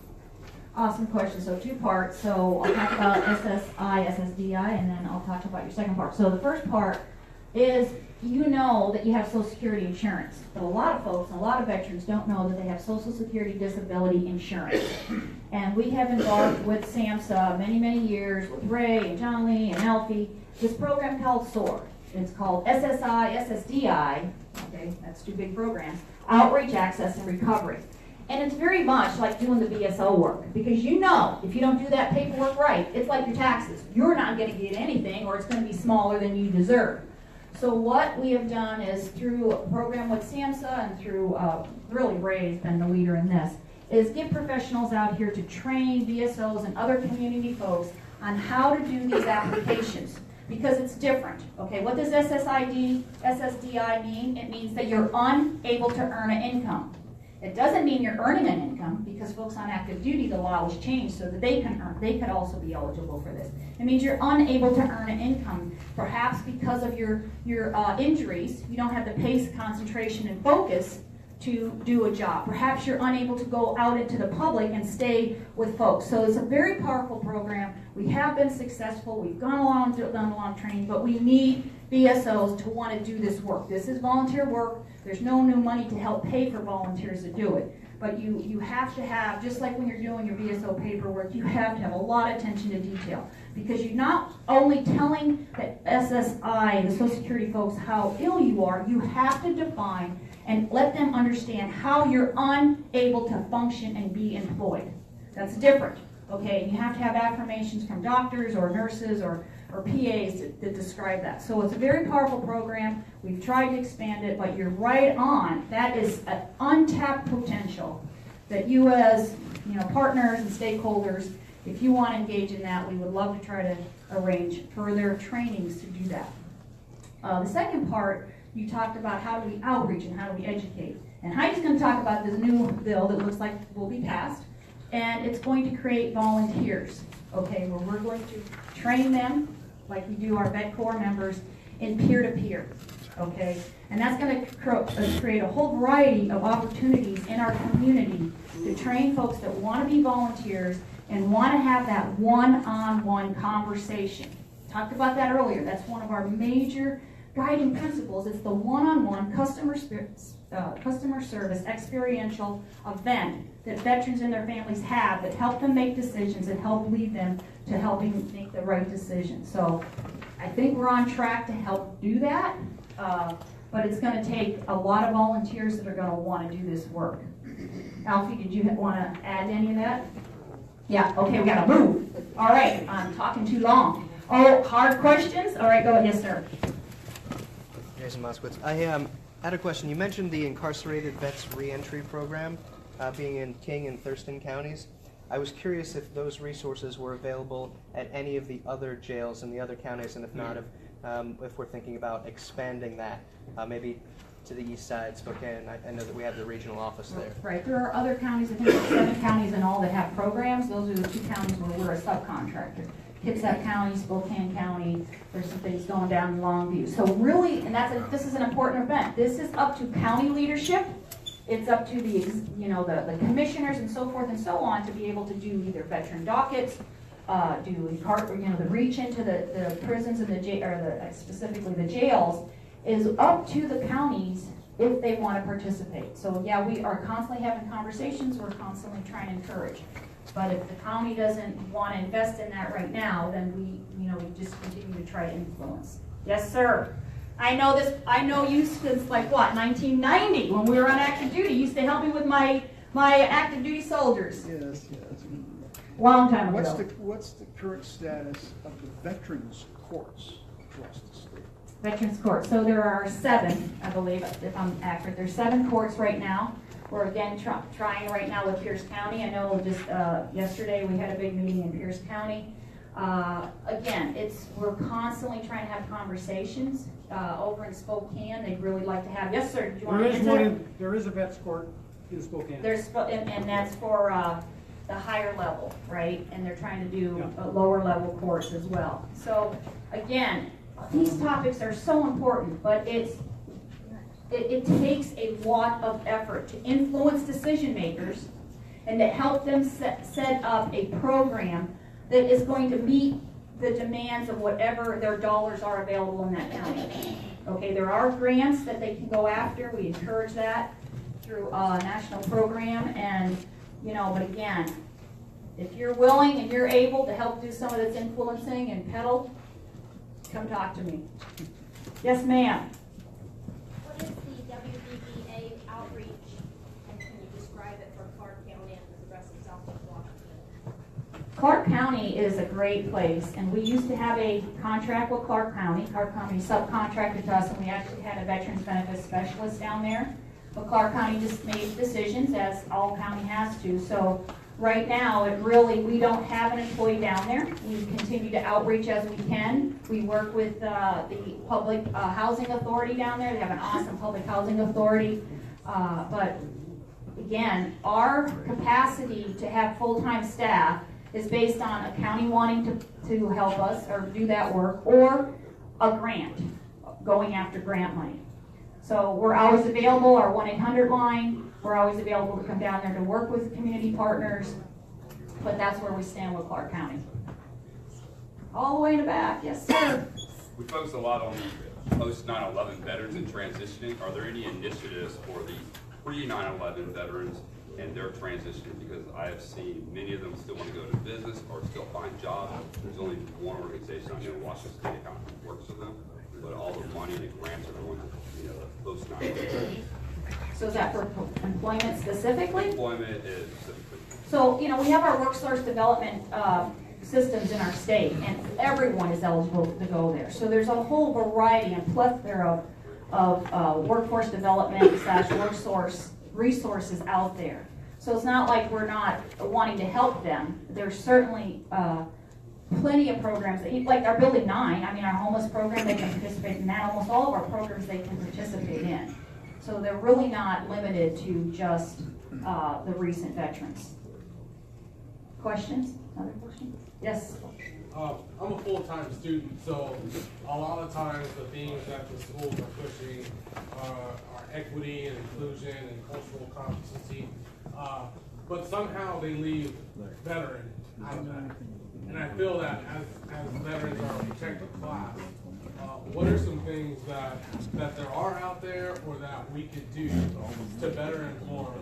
Awesome question. So 2 parts. So I'll talk about SSI, SSDI, and then I'll talk about your second part. So the first part is, you know that you have Social Security insurance, but a lot of folks and a lot of veterans don't know that they have Social Security disability insurance. And we have embarked with SAMHSA many years with Ray and John Lee and Alfie, this program called SOAR. It's called SSI, SSDI, okay, that's 2 big programs, Outreach, Access, and Recovery. And it's very much like doing the BSO work, because you know if you don't do that paperwork right, it's like your taxes. You're not going to get anything, or it's going to be smaller than you deserve. So what we have done is, through a program with SAMHSA and through, really Ray's been the leader in this, is get professionals out here to train BSOs and other community folks on how to do these applications, because it's different. Okay, what does SSDI mean? It means that you're unable to earn an income. It doesn't mean you're earning an income, because folks on active duty, the law was changed so that they could also be eligible for this. It means you're unable to earn an income, perhaps because of your injuries. You don't have the pace, concentration, and focus to do a job. Perhaps you're unable to go out into the public and stay with folks. So it's a very powerful program. We have been successful. We've gone along, done a lot of training, but we need BSOs to want to do this work. This is volunteer work. There's no new money to help pay for volunteers to do it. But you have to have, just like when you're doing your BSO paperwork, you have to have a lot of attention to detail. Because you're not only telling the SSI, the Social Security folks, how ill you are, you have to define and let them understand how you're unable to function and be employed. That's different, okay? And you have to have affirmations from doctors or nurses or PAs that describe that. So it's a very powerful program. We've tried to expand it, but you're right on. That is an untapped potential that you as partners and stakeholders, if you want to engage in that, we would love to try to arrange further trainings to do that. The second part, you talked about how do we outreach and how do we educate. And Heidi's going to talk about this new bill that looks like will be passed, and it's going to create volunteers, okay, where we're going to train them like we do our Vet Corps members in peer-to-peer, okay? And that's going to create a whole variety of opportunities in our community to train folks that want to be volunteers and want to have that one-on-one conversation. Talked about that earlier. That's one of our major guiding principles. It's the one-on-one customer service experiential event that veterans and their families have that help them make decisions and help lead them to helping make the right decision. So I think we're on track to help do that, but it's going to take a lot of volunteers that are going to want to do this work. Alfie, did you want to add any of that? Yeah, okay, we got to move. All right, I'm talking too long. Oh, hard questions? All right, go ahead. Yes, sir. Jason Moskowitz. I had a question. You mentioned the incarcerated vets reentry program being in King and Thurston counties. I was curious if those resources were available at any of the other jails in the other counties, and if not, if we're thinking about expanding that, maybe to the east side, Spokane. I know that we have the regional office there. Right. There are other counties, I think there's 7 counties in all that have programs. Those are the 2 counties where we're a subcontractor. Kitsap County, Spokane County, there's some things going down in Longview. So really, and this is an important event. This is up to county leadership. It's up to the, the commissioners and so forth and so on to be able to do either veteran dockets, the reach into the prisons and specifically the jails is up to the counties if they want to participate. So yeah, we are constantly having conversations. We're constantly trying to encourage. But if the county doesn't want to invest in that right now, then we just continue to try to influence. Yes, sir. I know you since like what, 1990, when we were on active duty. You used to help me with my active duty soldiers. Yes, yes. Long time ago. What's the current status of the veterans courts across the state? Veterans courts. So there are 7, I believe, if I'm accurate. There's 7 courts right now. We're again trying right now with Pierce County. I know just yesterday we had a big meeting in Pierce County. Again, we're constantly trying to have conversations. Over in Spokane, they'd really like to have. Yes, sir. Do you want to answer? There is a vets court in Spokane. And that's for the higher level, right? And they're trying to do lower level courts as well. So again, these topics are so important, but it takes a lot of effort to influence decision makers and to help them set up a program that is going to meet the demands of whatever their dollars are available in that county. Okay, there are grants that they can go after. We encourage that through a national program, and but again, if you're willing and you're able to help do some of this influencing and peddle, come talk to me. Yes, ma'am. What is the WDVA outreach, and can you describe it for Clark County and the rest of Southwest Washington? Clark County is a great place, and we used to have a contract with Clark County. Clark County subcontracted to us, and we actually had a veterans benefits specialist down there. But Clark County just made decisions, as all county has to. So right now, we don't have an employee down there. We continue to outreach as we can. We work with the public housing authority down there. They have an awesome public housing authority. But again, our capacity to have full-time staff is based on a county wanting to help us or do that work, or a grant, going after grant money. So we're always available, our 1-800 line, we're always available to come down there to work with community partners, but that's where we stand with Clark County. All the way in the back, yes sir. We focus a lot on the post 9/11 veterans and transitioning. Are there any initiatives for the pre-9/11 veterans and their transition? Because I have seen many of them still want to go to business or still find jobs. There's only one organization I know, Washington State Economy, works with them, but all the money and the grants are going to post 9/11. So is that for employment specifically? Employment is specifically. So, we have our workforce development systems in our state, and everyone is eligible to go there. So there's a whole variety and plethora of workforce development / workforce resources out there. So it's not like we're not wanting to help them. There's certainly plenty of programs, like our Building 9, our homeless program, they can participate in that. Almost all of our programs they can participate in. So they're really not limited to just the recent veterans. Questions? Other questions? Yes? I'm a full-time student, so a lot of times the themes that the schools are pushing are equity and inclusion and cultural competency, but somehow they leave veteran out of that. And I feel that as veterans are a protected class, what are some things that there are out there or that we could do to better inform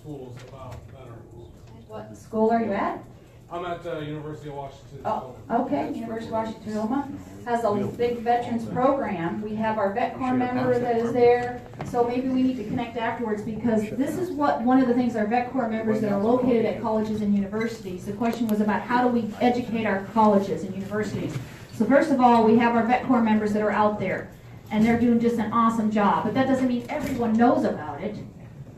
schools about veterans? What school are you at? I'm at the University of Washington. Oh, okay. University of Washington Tacoma has a big veterans program. We have our vet corps member that is there. So maybe we need to connect afterwards, because this is one of the things our vet corps members that are located at colleges and universities. The question was about how do we educate our colleges and universities. So first of all, we have our vet corps members that are out there, and they're doing just an awesome job. But that doesn't mean everyone knows about it.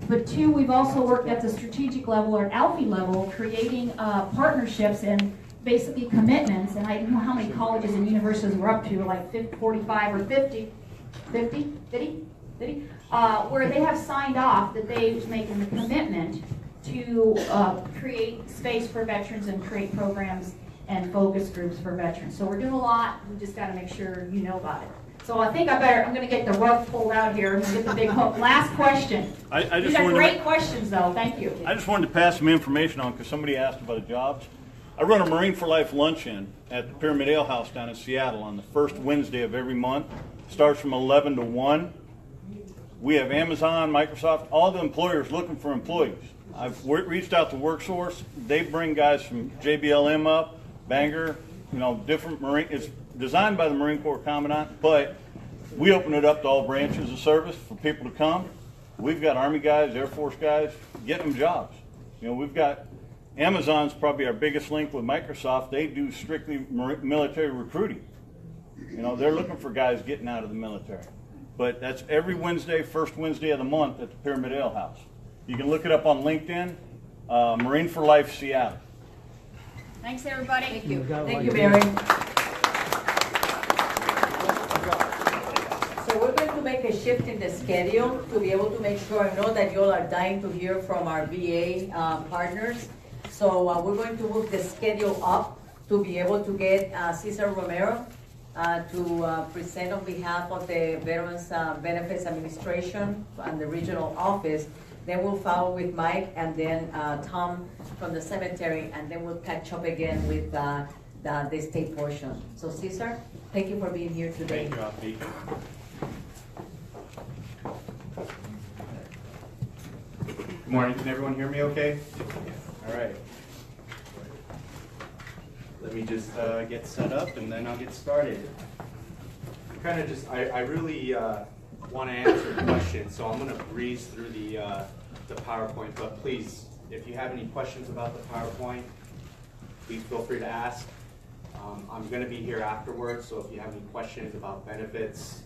But 2, we've also worked at the strategic level or ALFE level, creating partnerships and basically commitments. And I don't know how many colleges and universities we're up to, like 45 or 50, where they have signed off that they're making the commitment to create space for veterans and create programs and focus groups for veterans. So we're doing a lot. We just got to make sure you know about it. So I think I'm going to get the rug pulled out here and get the big hook. Last question. These are great questions, though. Thank you. I just wanted to pass some information on because somebody asked about the jobs. I run a Marine for Life luncheon at the Pyramid Ale House down in Seattle on the first Wednesday of every month. Starts from 11 to 1. We have Amazon, Microsoft, all the employers looking for employees. I've reached out to WorkSource. They bring guys from JBLM up, Bangor, different Marine. It's designed by the Marine Corps Commandant, but We open it up to all branches of service for people to come. We've got Army guys, Air Force guys, getting them jobs. You know, we've got Amazon's probably our biggest link with Microsoft. They do strictly military recruiting. You know, they're looking for guys getting out of the military. But that's every Wednesday, first Wednesday of the month at the Pyramid Ale House. You can look it up on LinkedIn, Marine for Life, Seattle. Thanks, everybody. Thank you. Thank you, Mary. So we're going to make a shift in the schedule to be able to make sure, I know that you all are dying to hear from our VA partners. So we're going to move the schedule up to be able to get Cesar Romero to present on behalf of the Veterans Benefits Administration and the regional office. Then we'll follow with Mike and then Tom from the cemetery, and then we'll catch up again with the state portion. So Cesar, thank you for being here today. Thank you, Alfie. Good morning, can everyone hear me okay? All right. Let me just get set up and then I'll get started. I really want to answer questions, so I'm going to breeze through the PowerPoint, but please, if you have any questions about the PowerPoint, please feel free to ask. I'm going to be here afterwards, so if you have any questions about benefits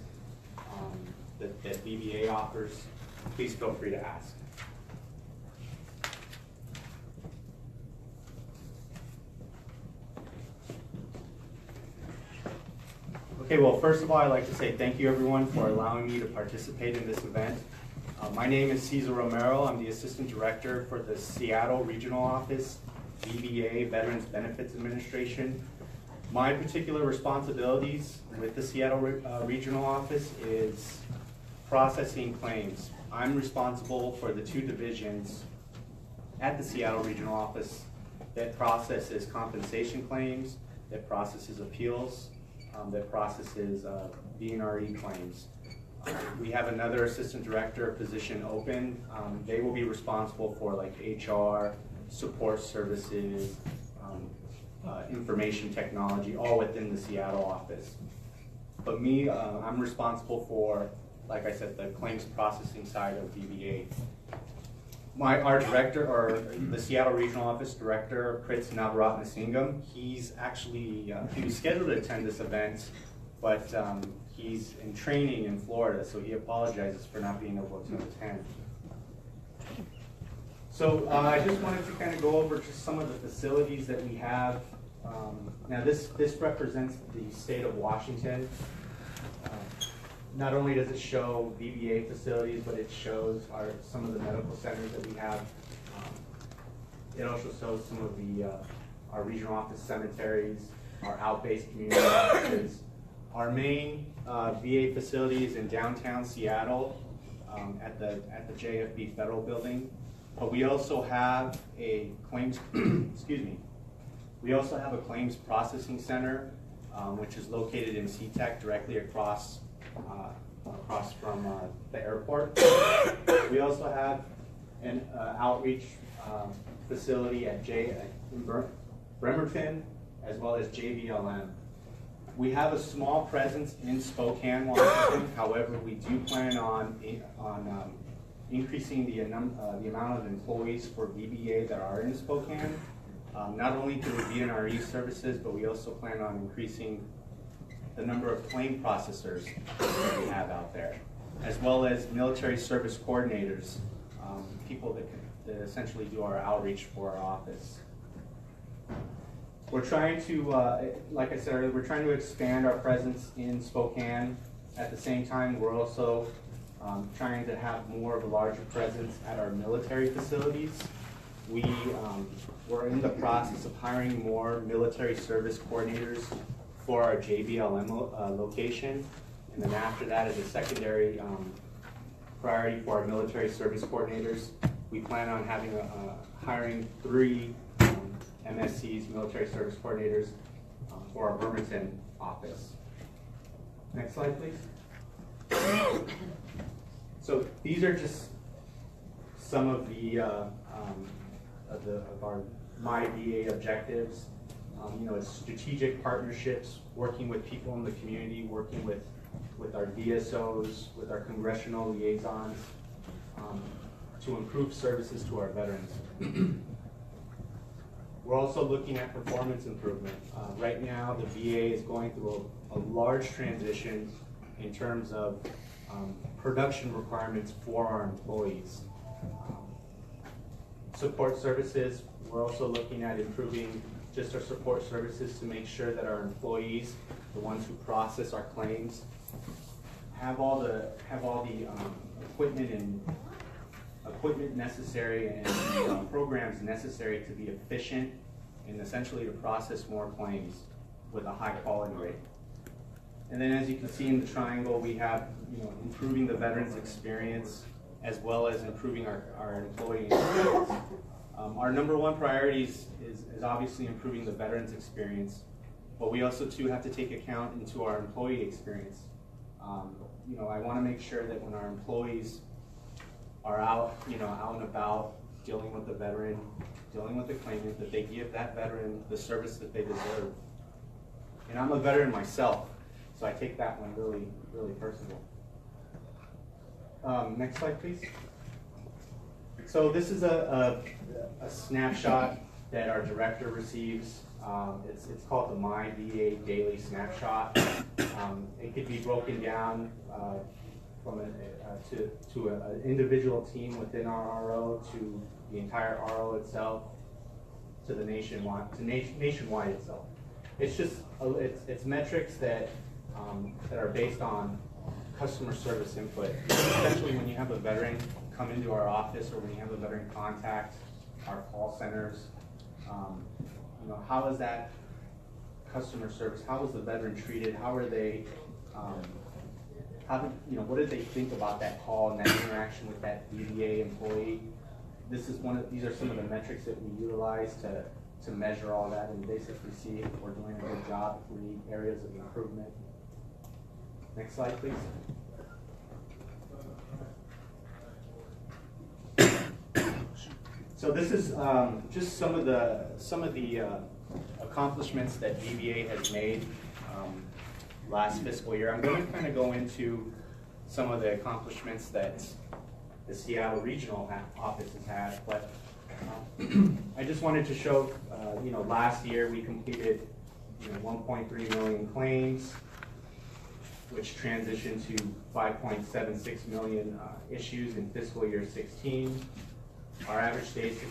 that WDVA offers, please feel free to ask. Okay, well, first of all, I'd like to say thank you, everyone, for allowing me to participate in this event. My name is Cesar Romero. I'm the Assistant Director for the Seattle Regional Office, WDVA, Veterans Benefits Administration. My particular responsibilities with the Seattle Regional Office is processing claims. I'm responsible for the two divisions at the Seattle Regional Office that processes compensation claims, that processes appeals, that processes VNRE claims. We have another assistant director position open. They will be responsible for like HR, support services, information technology, all within the Seattle office. But me, I'm responsible for, like I said, the claims processing side of WDVA. Our director, or the Seattle Regional Office Director, Pritz Navaratnasingam, he's actually, he was scheduled to attend this event, but he's in training in Florida, so he apologizes for not being able to attend. So I just wanted to kind of go over just some of the facilities that we have. Now this represents the state of Washington. Not only does it show WDVA facilities, but it shows some of the medical centers that we have. It also shows some of the our regional office cemeteries, our out-based community offices. Our main VA facility is in downtown Seattle at the JFB Federal Building. But we also have a claims excuse me. We also have a claims processing center, which is located in SeaTech, directly across from the airport. We also have an outreach facility at Bremerton, as well as JVLM. We have a small presence in Spokane, Washington. However, we do plan on increasing the amount of employees for WDVA that are in Spokane. Not only through VNRE services, but we also plan on increasing the number of claim processors that we have out there, as well as military service coordinators, people that essentially do our outreach for our office. We're trying to, like I said earlier, we're trying to expand our presence in Spokane. At the same time, we're also trying to have more of a larger presence at our military facilities. We're in the process of hiring more military service coordinators for our JBLM location, and then after that, as a secondary priority for our military service coordinators, we plan on having hiring 3 MSCs, military service coordinators, for our Bremerton office. Next slide, please. So these are just some of the my VA objectives. It's strategic partnerships, working with people in the community, working with our DSOs, with our congressional liaisons, to improve services to our veterans. We're also looking at performance improvement. Right now, the VA is going through a large transition in terms of production requirements for our employees. Support services, we're also looking at improving just our support services to make sure that our employees, the ones who process our claims, have all the equipment necessary and programs necessary to be efficient and essentially to process more claims with a high quality rate. And then, as you can see in the triangle, we have improving the veterans experience as well as improving our employee experience. Our number one priority is obviously improving the veterans experience, but we also too have to take account into our employee experience. I want to make sure that when our employees are out and about dealing with the veteran, dealing with the claimant, that they give that veteran the service that they deserve. And I'm a veteran myself, so I take that one really, really personal. Next slide, please. So this is a snapshot that our director receives. It's called the My VA Daily Snapshot. It could be broken down to an individual team within our RO, to the entire RO itself, to the nationwide itself. It's just it's metrics that are based on customer service input. Especially when you have a veteran come into our office or when you have a veteran contact our call centers, how is that customer service? How is the veteran treated? How are they? What did they think about that call and that interaction with that VA employee? These are some of the metrics that we utilize to measure all that and basically see if we're doing a good job, if we need areas of improvement. Next slide, please. So this is just some of the accomplishments that DVA has made last fiscal year. I'm going to kind of go into some of the accomplishments that the Seattle Regional Office has had, but I just wanted to show, last year we completed 1.3 million claims, which transitioned to 5.76 million issues in fiscal year 16. Our average days to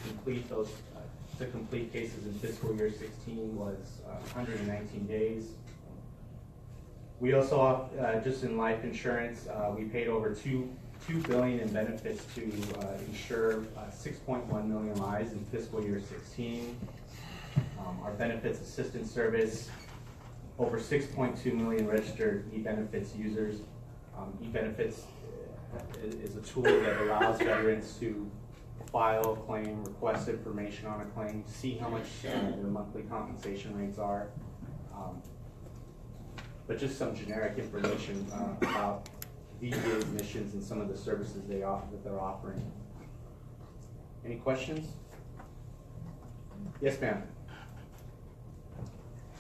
complete cases in fiscal year 16 was 119 days. We also, just in life insurance, we paid over $2 billion in benefits to insure 6.1 million lives in fiscal year 16. Our benefits assistance service, over 6.2 million registered e-benefits users. E-benefits is a tool that allows veterans to file a claim, request information on a claim, see how much their monthly compensation rates are. But just some generic information about VA's missions and some of the services that they're offering. Any questions? Yes, ma'am.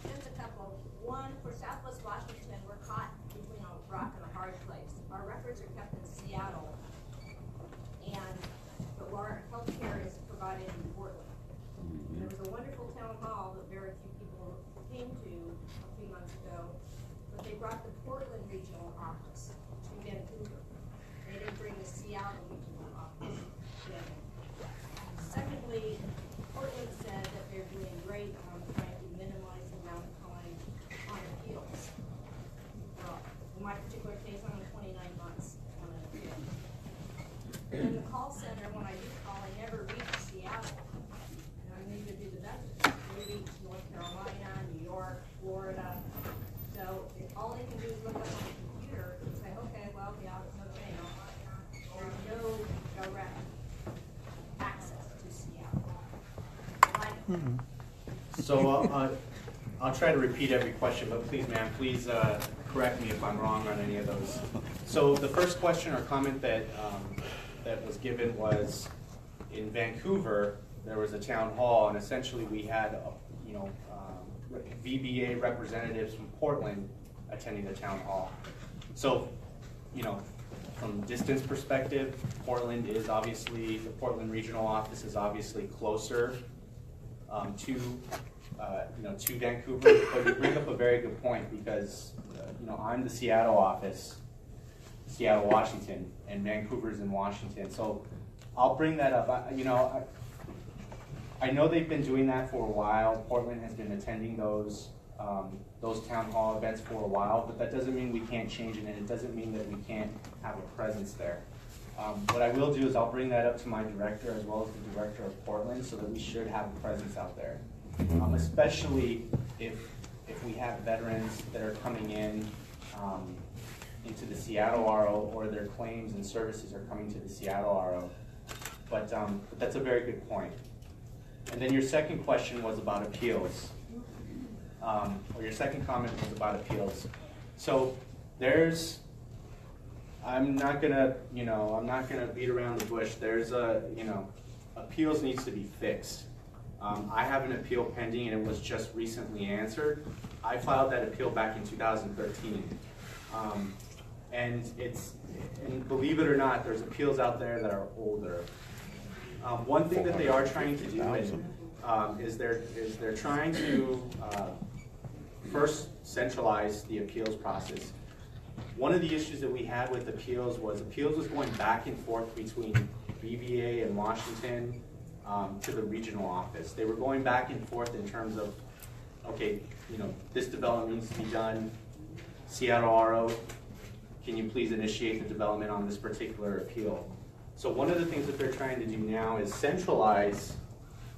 Just a couple. One, for Southwest Washington, we're caught between a rock and a hard place. Our records are kept in Seattle, but our health care is provided in Portland. There was a wonderful town hall that very few people came to a few months ago, but they brought the Portland regional office to Vancouver. They didn't bring the Seattle regional office in. Secondly, Portland said that they're doing great on trying to minimize the amount of time on appeals. Well, in my particular case, I'm on 29 months on an appeal. And the call center, when I do call, I never reach Seattle. And I need to do the best. We reach North Carolina, New York, Florida. So all they can do is look up on the computer and say, okay, well, yeah, it's okay. There's no direct access to Seattle. So I'll try to repeat every question, but please, ma'am, please correct me if I'm wrong on any of those. So the first question or comment that was given was, in Vancouver, there was a town hall, and essentially we had, VBA representatives from Portland attending the town hall. So, you know, from distance perspective, Portland is obviously, the Portland regional office is obviously closer to Vancouver. But you bring up a very good point because, you know, I'm the Seattle office, Seattle, Washington, and Vancouver's in Washington. So I'll bring that up. I know they've been doing that for a while. Portland has been attending those town hall events for a while, but that doesn't mean we can't change it, and it doesn't mean that we can't have a presence there. What I will do is I'll bring that up to my director as well as the director of Portland, so that we should have a presence out there, especially if we have veterans that are coming in into the Seattle RO, or their claims and services are coming to the Seattle RO. But that's a very good point. And then your second question was about appeals. Or your second comment was about appeals. So I'm not gonna beat around the bush. Appeals needs to be fixed. I have an appeal pending, and it was just recently answered. I filed that appeal back in 2013. And believe it or not, there's appeals out there that are older. One thing that they are trying to do is they're trying to first centralize the appeals process. One of the issues that we had with appeals was going back and forth between BVA and Washington to the regional office. They were going back and forth in terms of, okay, you know, this development needs to be done. Seattle RO, can you please initiate the development on this particular appeal? So one of the things that they're trying to do now is centralize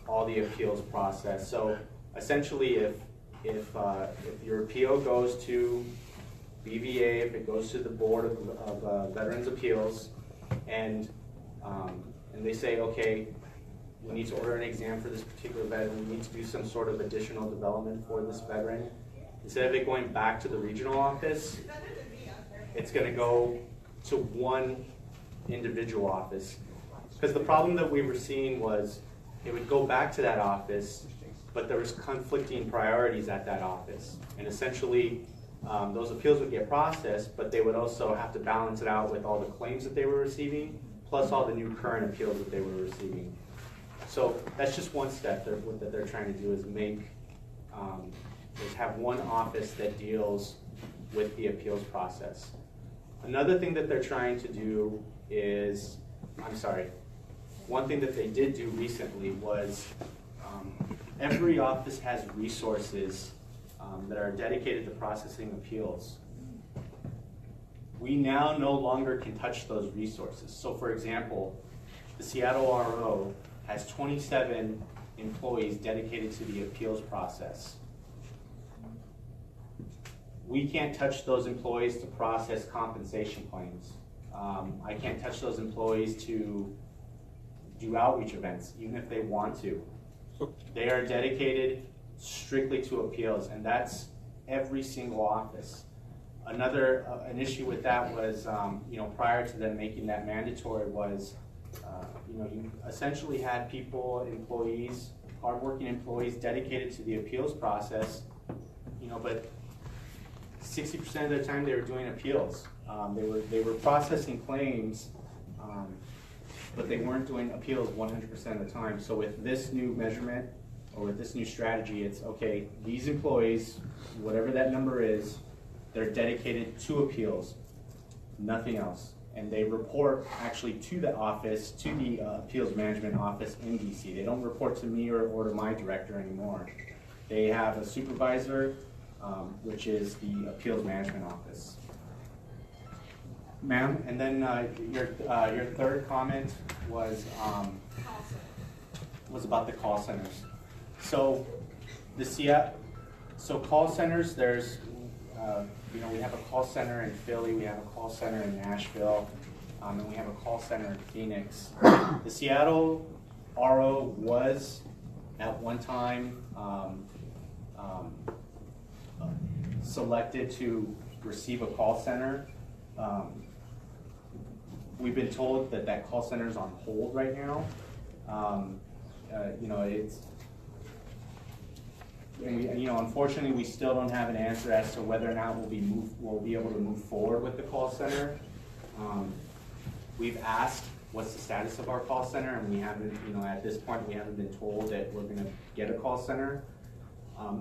all the appeals process. So essentially, if your appeal goes to BVA, if it goes to the Board of Veterans Appeals, and they say, okay, we need to order an exam for this particular veteran, we need to do some sort of additional development for this veteran, instead of it going back to the regional office, it's going to go to one individual office. Because the problem that we were seeing was it would go back to that office, but there was conflicting priorities at that office. And essentially, those appeals would get processed, but they would also have to balance it out with all the claims that they were receiving, plus all the new current appeals that they were receiving. So that's just one step that they're trying to do, is have one office that deals with the appeals process. Another thing that they're trying to do is, one thing that they did do recently was every office has resources that are dedicated to processing appeals. We now no longer can touch those resources. So for example, the Seattle RO has 27 employees dedicated to the appeals process. We can't touch those employees to process compensation claims. I can't touch those employees to do outreach events, even if they want to. They are dedicated strictly to appeals, and that's every single office. An issue with that was, prior to them making that mandatory was, you essentially had employees, hardworking employees dedicated to the appeals process, but 60% of the time they were doing appeals. They were processing claims, but they weren't doing appeals 100% of the time. So with this new measurement, or with this new strategy, it's okay, these employees, whatever that number is, they're dedicated to appeals, nothing else. And they report actually to the office, to the appeals management office in DC. They don't report to me or to my director anymore. They have a supervisor, which is the appeals management office. Ma'am, and then your third comment was about the call centers. So call centers, there's we have a call center in Philly, we have a call center in Nashville, and we have a call center in Phoenix. The Seattle RO was at one time selected to receive a call center. We've been told that call center is on hold right now. and we, unfortunately, we still don't have an answer as to whether or not we'll be able to move forward with the call center. We've asked what's the status of our call center, and we haven't, at this point, we haven't been told that we're going to get a call center.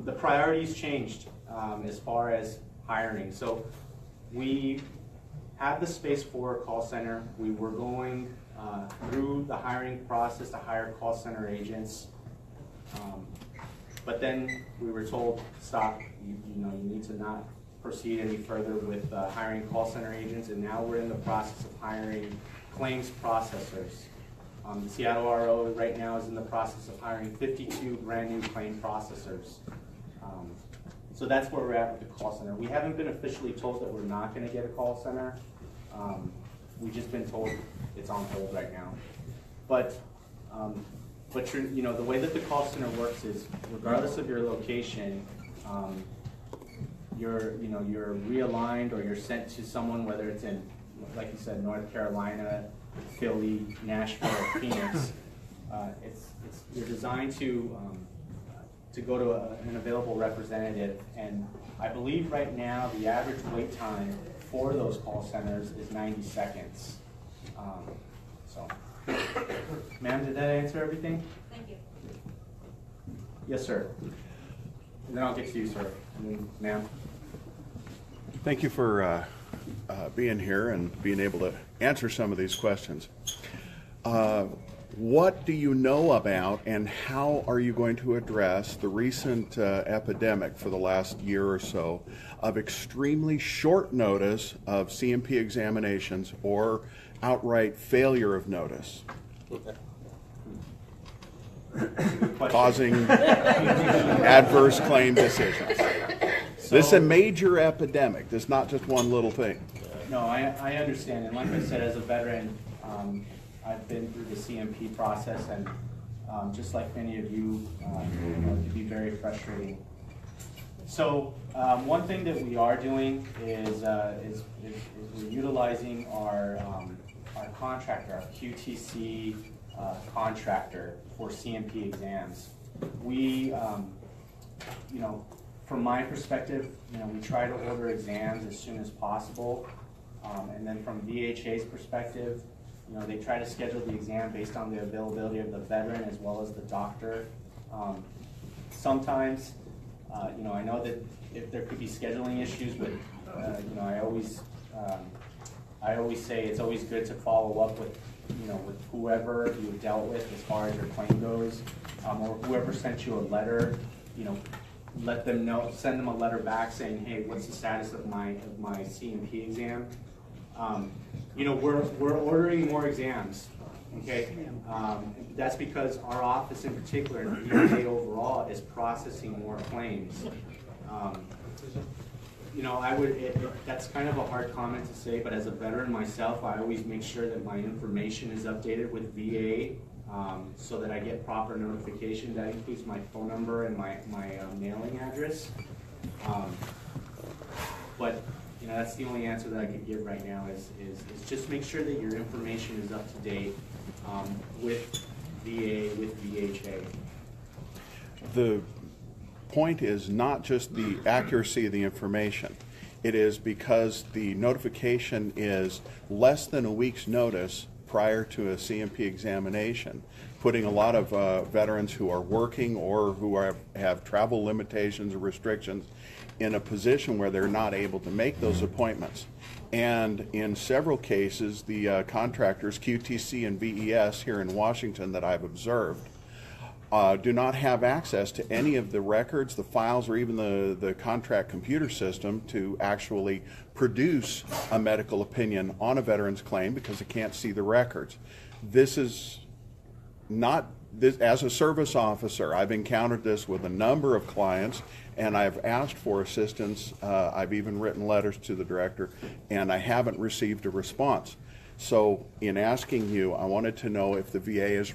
The priorities changed as far as hiring. So we have the space for a call center. We were going through the hiring process to hire call center agents. But then we were told, stop, you need to not proceed any further with hiring call center agents, and now we're in the process of hiring claims processors. The Seattle RO right now is in the process of hiring 52 brand new claim processors. So that's where we're at with the call center. We haven't been officially told that we're not going to get a call center. We've just been told it's on hold right now. But the way that the call center works is, regardless of your location, you're realigned or you're sent to someone, whether it's in, like you said, North Carolina, Philly, Nashville, or Phoenix. You're designed to go to an available representative, and I believe right now the average wait time for those call centers is 90 seconds. Ma'am, did that answer everything? Thank you. Yes, sir. And then I'll get to you, sir. Ma'am. Thank you for being here and being able to answer some of these questions. What do you know about, and how are you going to address the recent epidemic for the last year or so of extremely short notice of CMP examinations or outright failure of notice, causing adverse claim decisions? This is a major epidemic. This is not just one little thing. No, I understand, and like I said, as a veteran, I've been through the CMP process, and just like many of you, it can be very frustrating. So one thing that we are doing is we're utilizing our contractor, our QTC contractor for CMP exams. We, from my perspective, we try to order exams as soon as possible, and then from VHA's perspective, they try to schedule the exam based on the availability of the veteran as well as the doctor. Sometimes, I know that if there could be scheduling issues, but I always say it's always good to follow up with whoever you've dealt with as far as your claim goes, or whoever sent you a letter. Let them know, send them a letter back saying, hey, what's the status of my CMP exam? We're ordering more exams, okay? That's because our office in particular, and the VA overall, is processing more claims. That's kind of a hard comment to say, but as a veteran myself, I always make sure that my information is updated with VA so that I get proper notification. That includes my phone number and my mailing address. But that's the only answer that I could give right now is just make sure that your information is up to date with VA, with VHA. The point is not just the accuracy of the information. It is because the notification is less than a week's notice prior to a CMP examination, putting a lot of veterans who are working or who have travel limitations or restrictions in a position where they're not able to make those appointments. And in several cases, the contractors, QTC and VES here in Washington that I've observed, do not have access to any of the records, the files, or even the contract computer system to actually produce a medical opinion on a veteran's claim because they can't see the records. This is not, as a service officer, I've encountered this with a number of clients, and I've asked for assistance. I've even written letters to the director, and I haven't received a response. So in asking you, I wanted to know if the VA is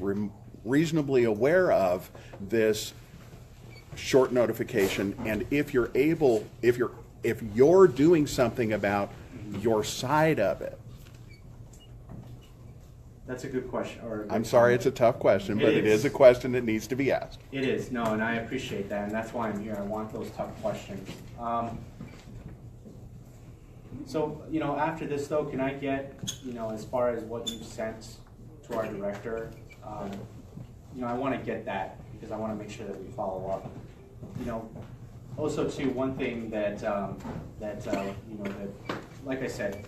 reasonably aware of this short notification, and if you're able, if you're doing something about your side of it. That's a good question. Or a good I'm sorry, comment. it's a tough question, but it is a question that needs to be asked. It is, no, and I appreciate that, and that's why I'm here. I want those tough questions. So, you know, after this though, can I get, you know, as far as what you've sent to our director, you know, I want to get that because I want to make sure that we follow up. You know, also too, one thing that, you know, that, like I said,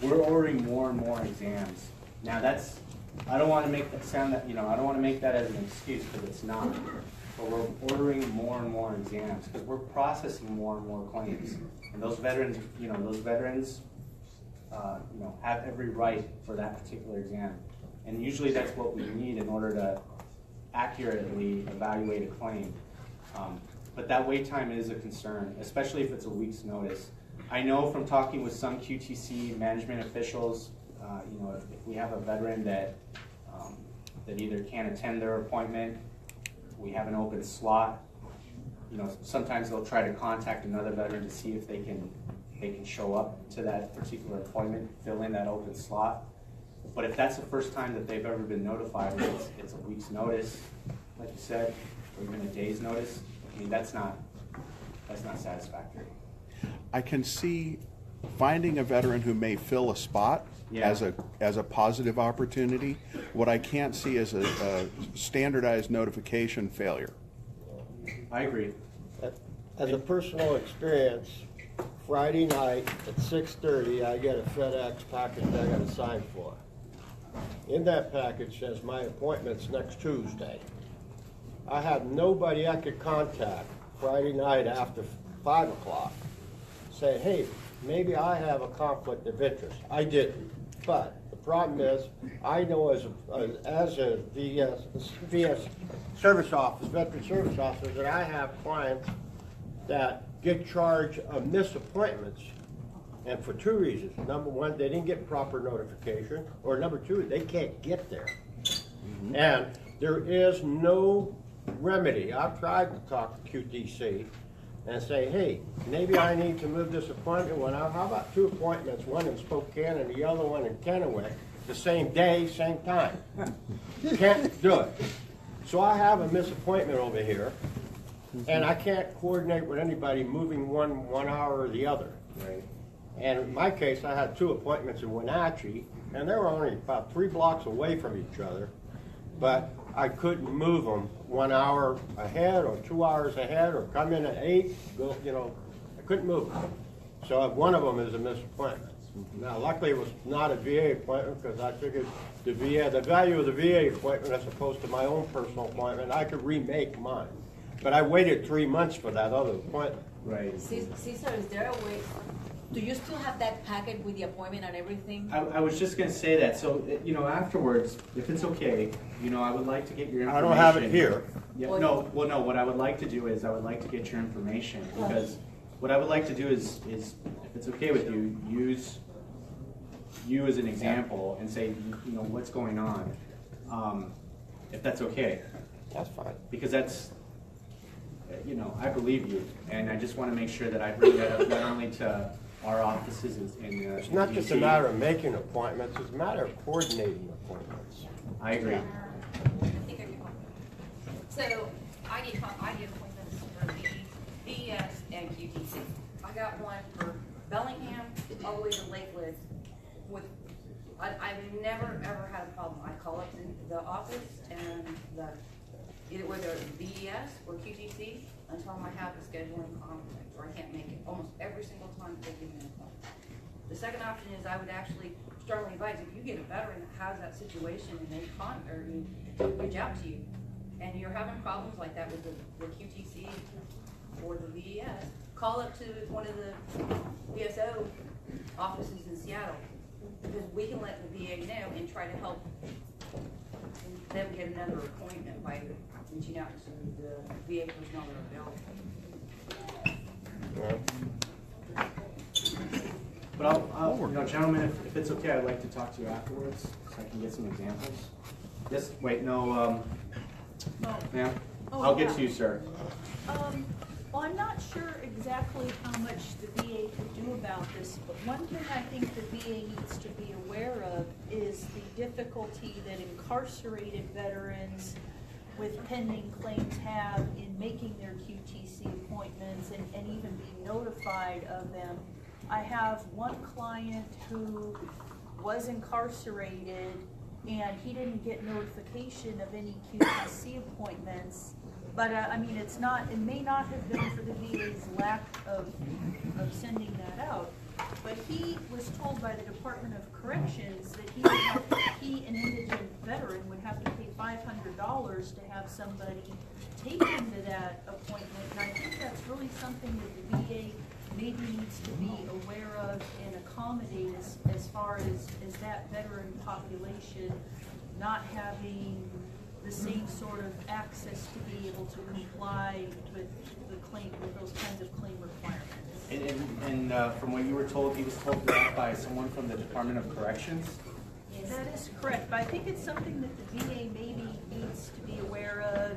we're ordering more and more exams. Now that's, I don't want to make that sound that, you know, I don't want to make that as an excuse because it's not. But we're ordering more and more exams because we're processing more and more claims. And those veterans, you know, you know, have every right for that particular exam. And usually that's what we need in order to accurately evaluate a claim. But that wait time is a concern, especially if it's a week's notice. I know from talking with some QTC management officials, you know, if we have a veteran that either can't attend their appointment, we have an open slot, you know, sometimes they'll try to contact another veteran to see if they can show up to that particular appointment, fill in that open slot. But if that's the first time that they've ever been notified, and it's a week's notice, like you said, or even a day's notice, I mean, that's not satisfactory. I can see finding a veteran who may fill a spot as a positive opportunity. What I can't see is a standardized notification failure. I agree. As a personal experience, Friday night at 6:30, I get a FedEx package I got to sign for. In that package says my appointment's next Tuesday. I had nobody I could contact Friday night after 5 o'clock. Say, hey, maybe I have a conflict of interest. I didn't. But the problem is, I know as a VS service officer, veteran service officer, that I have clients that get charged of missed appointments, and for two reasons. Number one, they didn't get proper notification, or number two, they can't get there. And there is no remedy. I've tried to talk to QTC and say, hey, maybe I need to move this appointment. How about 2 appointments, one in Spokane and the other one in Kennewick, the same day, same time? Can't do it. So I have a misappointment over here, and I can't coordinate with anybody moving one hour or the other. Right. And in my case, I had 2 appointments in Wenatchee, and they were only about 3 blocks away from each other, but I couldn't move them 1 hour ahead or 2 hours ahead or come in at 8, go, you know, I couldn't move them. So one of them is a misappointment. Now, luckily it was not a VA appointment because I figured the value of the VA appointment as opposed to my own personal appointment, I could remake mine. But I waited 3 months for that other appointment. Right. Cesar, is there a way, do you still have that packet with the appointment and everything? I was just going to say that. So, you know, afterwards, if it's okay, you know, I would like to get your information. I don't have it here. Yeah, no, well, no, what I would like to do is I would like to get your information because what I would like to do is if it's okay with you, use you as an example and say, you know, what's going on, if that's okay. That's fine. Because that's, you know, I believe you, and I just want to make sure that I bring that up not only to our offices in It's not just a matter of making appointments, it's a matter of coordinating appointments. I agree. So I did appointments for VES and QTC. I got one for Bellingham all the way to Lakewood. I've never ever had a problem. I call up the office and either whether VES or QTC and tell them I have a scheduling conflict or I can't make it. Almost every single time they give me an appointment. The second option is I would actually strongly advise if you get a veteran that has that situation and they reach out to you and you're having problems like that with the QTC or the VES, call up to one of the VSO offices in Seattle because we can let the VA know and try to help them get another appointment by reaching out to the VA personnel that are available. But I'll you know, gentlemen, if it's okay, I'd like to talk to you afterwards so I can get some examples. Yes, wait, no, ma'am? Oh. I'll get to you, sir. Well, I'm not sure exactly how much the VA could do about this, but one thing I think the VA needs to be aware of is the difficulty that incarcerated veterans with pending claims have in making their QTC appointments and even being notified of them. I have one client who was incarcerated and he didn't get notification of any QTC appointments. But I mean, it may not have been for the VA's lack of sending that out, but he was told by the Department of Corrections that he, an indigent veteran, would have to pay $500 to have somebody take him to that appointment. And I think that's really something that the VA maybe needs to be aware of and accommodate as far as that veteran population not having the same sort of access to be able to comply with the claim, with those kinds of claim requirements. And from what you were told, he was told that by someone from the Department of Corrections? That is correct, but I think it's something that the VA maybe needs to be aware of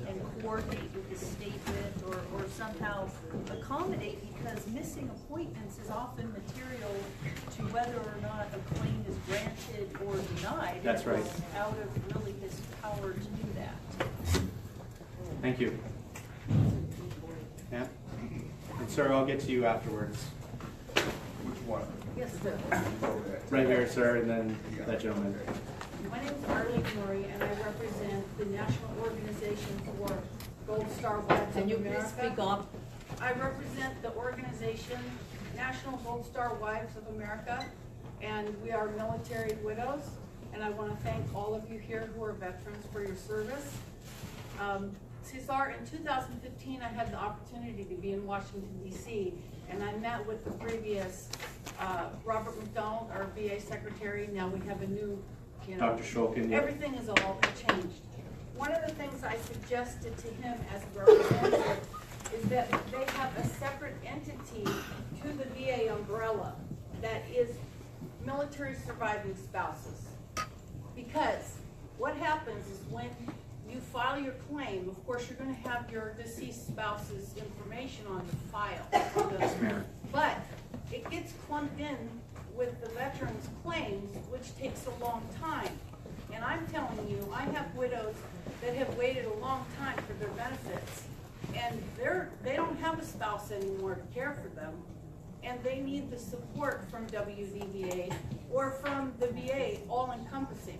and coordinate with the state with, or somehow accommodate, because missing appointments is often material to whether or not a claim is granted or denied. That's right. It's out of really his power to do that. Thank you. Yeah? And sir, I'll get to you afterwards. Which one? Yes, sir. Right here, sir, and then that gentleman. My name is Arlene Murray, and I represent the National Organization for Gold Star Wives Can of you America. please speak up? I represent the organization National Gold Star Wives of America, and we are military widows. And I want to thank all of you here who are veterans for your service. Cesar, in 2015, I had the opportunity to be in Washington, D.C., and I met with the previous Robert McDonald, our VA secretary. Now we have a new, Dr. Shulkin. Yeah. Everything is all changed. One of the things I suggested to him as a representative is that they have a separate entity to the VA umbrella that is military surviving spouses. Because what happens is when you file your claim, of course, you're going to have your deceased spouse's information on the file. Yes, ma'am. But it gets clumped in with the veteran's claims, which takes a long time. And I'm telling you, I have widows that have waited a long time for their benefits. And they don't have a spouse anymore to care for them. And they need the support from WDVA or from the VA, all encompassing.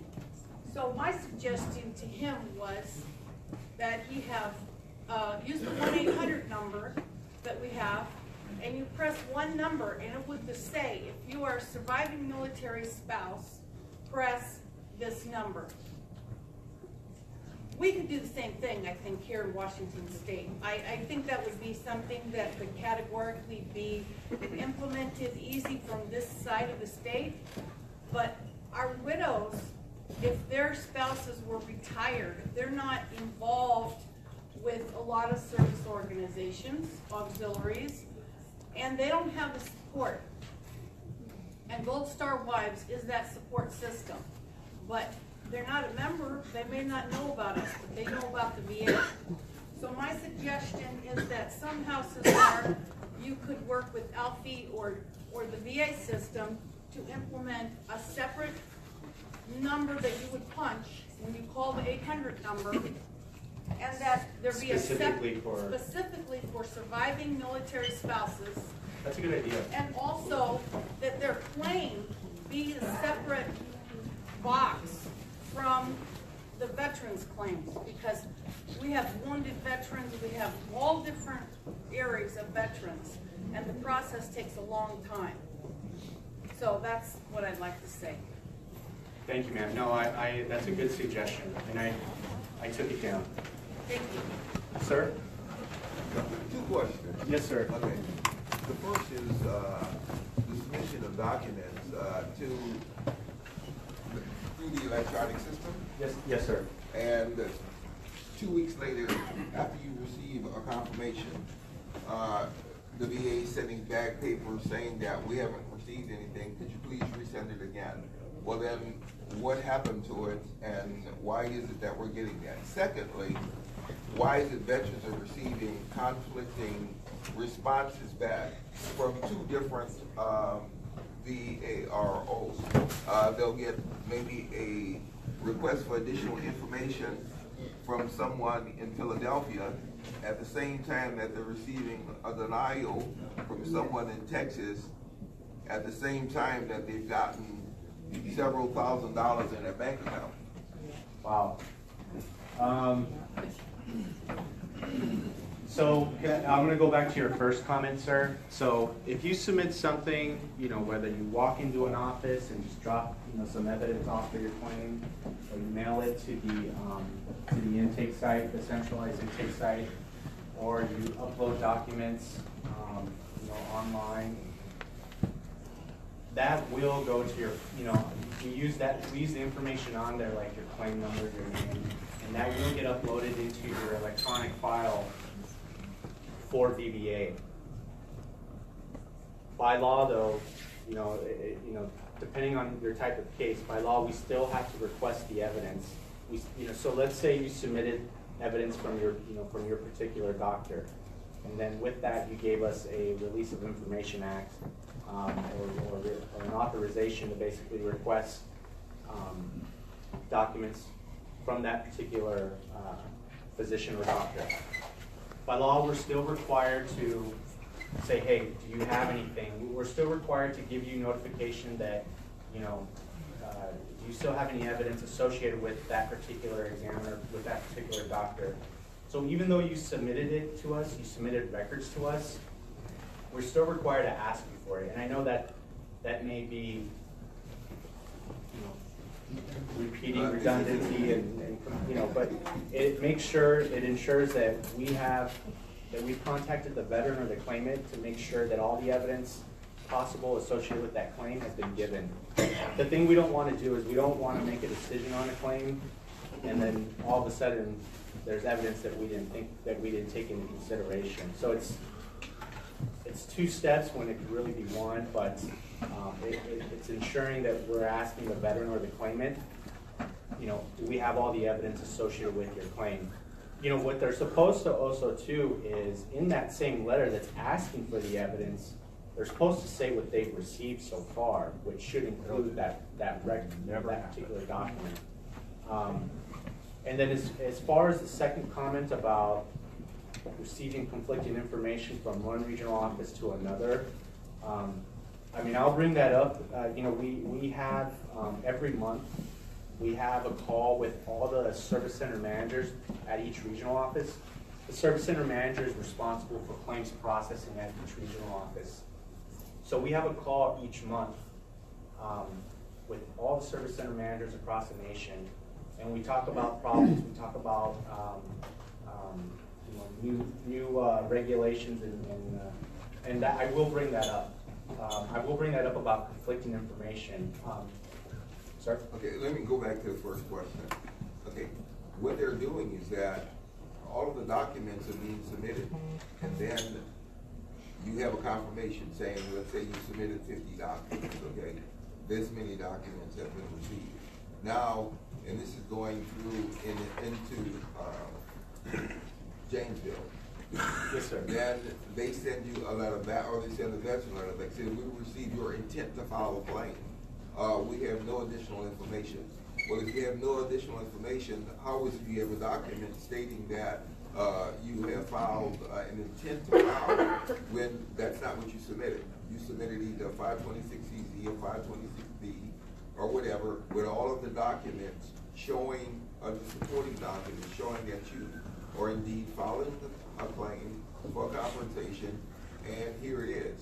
So my suggestion to him was that he have use the 1-800 number that we have, and you press one number, and it would just say, if you are a surviving military spouse, press this number. We could do the same thing, I think, here in Washington State. I think that would be something that could categorically be implemented easy from this side of the state. But our widows, if their spouses were retired, if they're not involved with a lot of service organizations, auxiliaries, and they don't have the support. And Gold Star Wives is that support system. But they're not a member, they may not know about us, but they know about the VA. So my suggestion is that somehow, Cesar, you could work with Alfie or the VA system to implement a separate number that you would punch when you call the 800 number, and that there be a specifically for surviving military spouses. That's a good idea. And also that their claim be a separate box from the veterans' claims, because we have wounded veterans, we have all different areas of veterans, and the process takes a long time. So that's what I'd like to say. Thank you, ma'am. No, that's a good suggestion, and I took it down. Thank you. Sir? Two questions. Yes, sir. Okay. The first is the submission of documents through the electronic system. Yes, sir. And 2 weeks later, after you receive a confirmation, the VA is sending back papers saying that we haven't received anything. Could you please resend it again? Well, then what happened to it, and why is it that we're getting that? Secondly, why is it veterans are receiving conflicting responses back from two different VAROs? They'll get maybe a request for additional information from someone in Philadelphia at the same time that they're receiving a denial from someone in Texas at the same time that they've gotten several $1,000s in their bank account. Wow. So I'm going to go back to your first comment, sir. So if you submit something, you know, whether you walk into an office and just drop, you know, some evidence off for your claim, or you mail it to the intake site, the centralized intake site, or you upload documents, you know, online, that will go to your, you know, we use the information on there, like your claim number, your name, and that will get uploaded into your electronic file for VBA. By law, though, you know, depending on your type of case, by law, we still have to request the evidence. You know, so let's say you submitted evidence from your, you know, from your particular doctor, and then with that, you gave us a Release of Information Act, or an authorization to basically request documents from that particular physician or doctor. By law, we're still required to say, hey, do you have anything? We're still required to give you notification that, you know, do you still have any evidence associated with that particular examiner, with that particular doctor? So even though you submitted it to us, you submitted records to us, we're still required to ask you for it. And I know that that may be, you know, repeating redundancy and you know, but it makes sure, it ensures that we've contacted the veteran or the claimant to make sure that all the evidence possible associated with that claim has been given. The thing we don't want to do is we don't want to make a decision on a claim and then all of a sudden there's evidence that we didn't take into consideration. So it's two steps when it could really be one, but it's ensuring that we're asking the veteran or the claimant, you know, do we have all the evidence associated with your claim? You know, what they're supposed to also too is in that same letter that's asking for the evidence, they're supposed to say what they've received so far, which should include that particular document. And then as far as the second comment about receiving conflicting information from one regional office to another, I mean, I'll bring that up. You know, we have every month, we have a call with all the service center managers at each regional office. The service center manager is responsible for claims processing at each regional office. So we have a call each month with all the service center managers across the nation, and we talk about problems. We talk about you know, new regulations, and that, I will bring that up. I will bring that up about conflicting information. Sir? Okay, let me go back to the first question. Okay, what they're doing is that all of the documents are being submitted, and then you have a confirmation saying, let's say you submitted 50 documents, okay? This many documents have been received. Now, and this is going through into Janesville. Yes, sir. Then they send you a letter back, or they send a veteran letter back, saying, we received your intent to file a claim. We have no additional information. Well, if you have no additional information, how is it you have a document stating that you have filed an intent to file when that's not what you submitted? You submitted either 526CZ or 526B or whatever, with all of the documents showing, the supporting documents showing that you are indeed filing a claim for compensation, and here it is.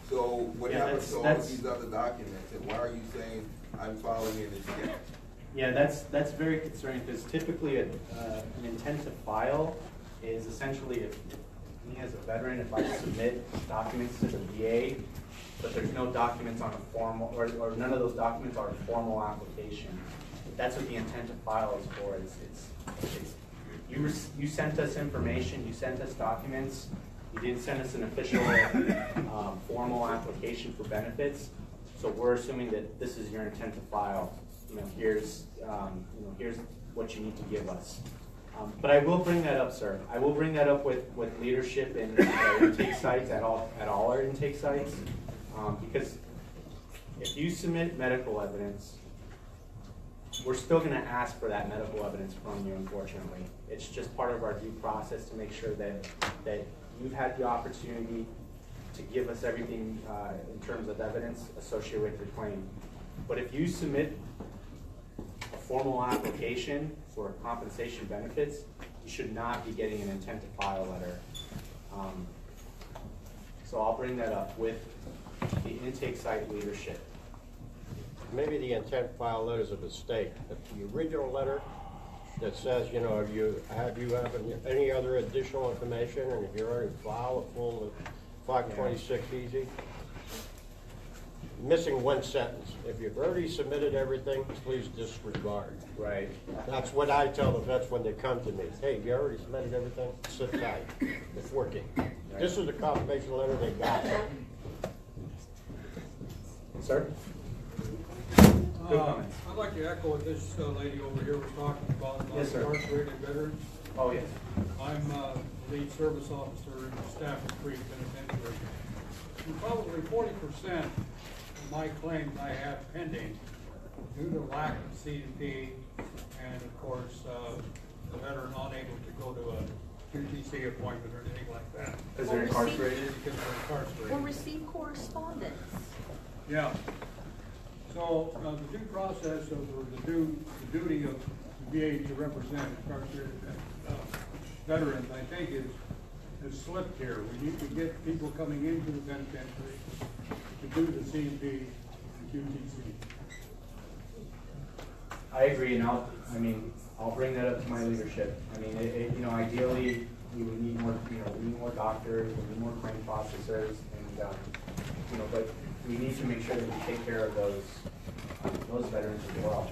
So what happens to all of these other documents, and why are you saying I'm filing an intent? Yeah, that's very concerning, because typically an intent to file is essentially if me as a veteran, if I submit documents to the VA, but there's no documents on a formal, or none of those documents are a formal application. That's what the intent to file is for. You sent us information, you sent us documents, you didn't send us an official formal application for benefits, so we're assuming that this is your intent to file. You know, here's what you need to give us. But I will bring that up, sir. I will bring that up with leadership and our intake sites, at all our intake sites. Because if you submit medical evidence, we're still going to ask for that medical evidence from you, unfortunately. It's just part of our due process to make sure that you've had the opportunity to give us everything in terms of evidence associated with your claim. But if you submit a formal application for compensation benefits, you should not be getting an intent to file letter. So I'll bring that up with the intake site leadership. Maybe the intent file letter is a mistake, but the original letter that says, you know, have any other additional information, and if you already filed a full 526 easy, missing one sentence. If you've already submitted everything, please disregard. Right. That's what I tell the vets when they come to me. Hey, you already submitted everything? Sit tight. It's working. Right. This is the confirmation letter they got. Sir? I'd like to echo what this lady over here was talking about Yes, sir. incarcerated veterans. Oh, yes. I'm lead service officer in Stafford Creek Penitentiary. And probably 40% of my claims I have pending due to lack of C&P and, of course, the veteran unable to go to a QTC appointment or anything like that. Because they're incarcerated? Because they're incarcerated. Or receive correspondence. Yeah. So the due process of, or the duty of the VA to represent incarcerated veterans, I think, is slipped here. We need to get people coming into the penitentiary to do the C&P and QTC. I agree, and I'll bring that up to my leadership. I mean, ideally, we would need more, we need more doctors, we need more claim processors, and but we need to make sure that we take care of those veterans as well.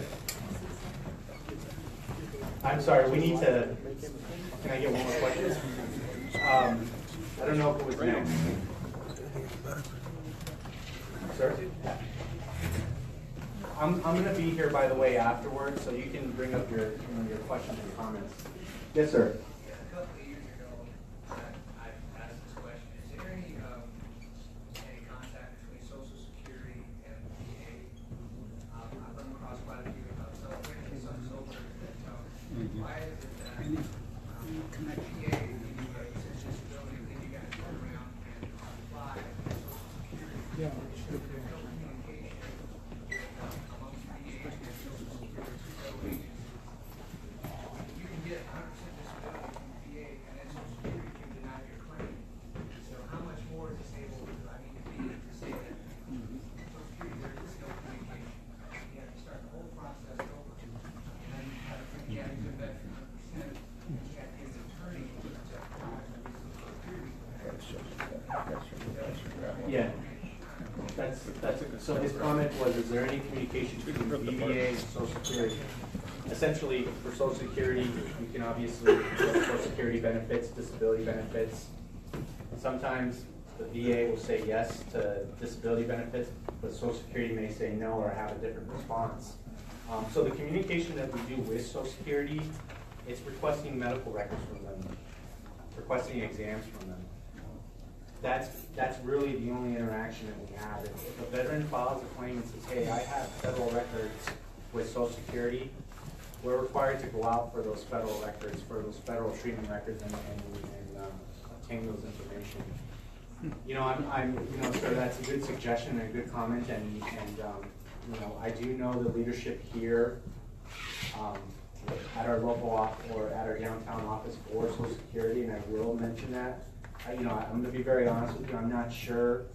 I'm sorry, we need to. Can I get one more question? I don't know if it was next. Sir? I'm going to be here, by the way, afterwards, so you can bring up your questions and comments. Yes, sir. A couple of years ago, I asked this question: is there any contact between Social Security and the VA? I've run across quite a few celebrating some over that why is it that VA, when you get a disability, then you got to turn around and apply Social Security? Yeah. Yeah. So his comment was, is there any communication between VBA and Social Security? Essentially, for Social Security, you can obviously get Social Security benefits, disability benefits. Sometimes the VA will say yes to disability benefits, but Social Security may say no or have a different response. So the communication that we do with Social Security, it's requesting medical records from them, requesting exams from them. That's really the only interaction that we have. If a veteran files a claim and says, hey, I have federal records with Social Security, we're required to go out for those federal records, for those federal treatment records, and obtain those information. Sir, that's a good suggestion and a good comment, and I do know the leadership here at our local office or at our downtown office for Social Security, and I will mention that. I'm going to be very honest with you. I'm not sure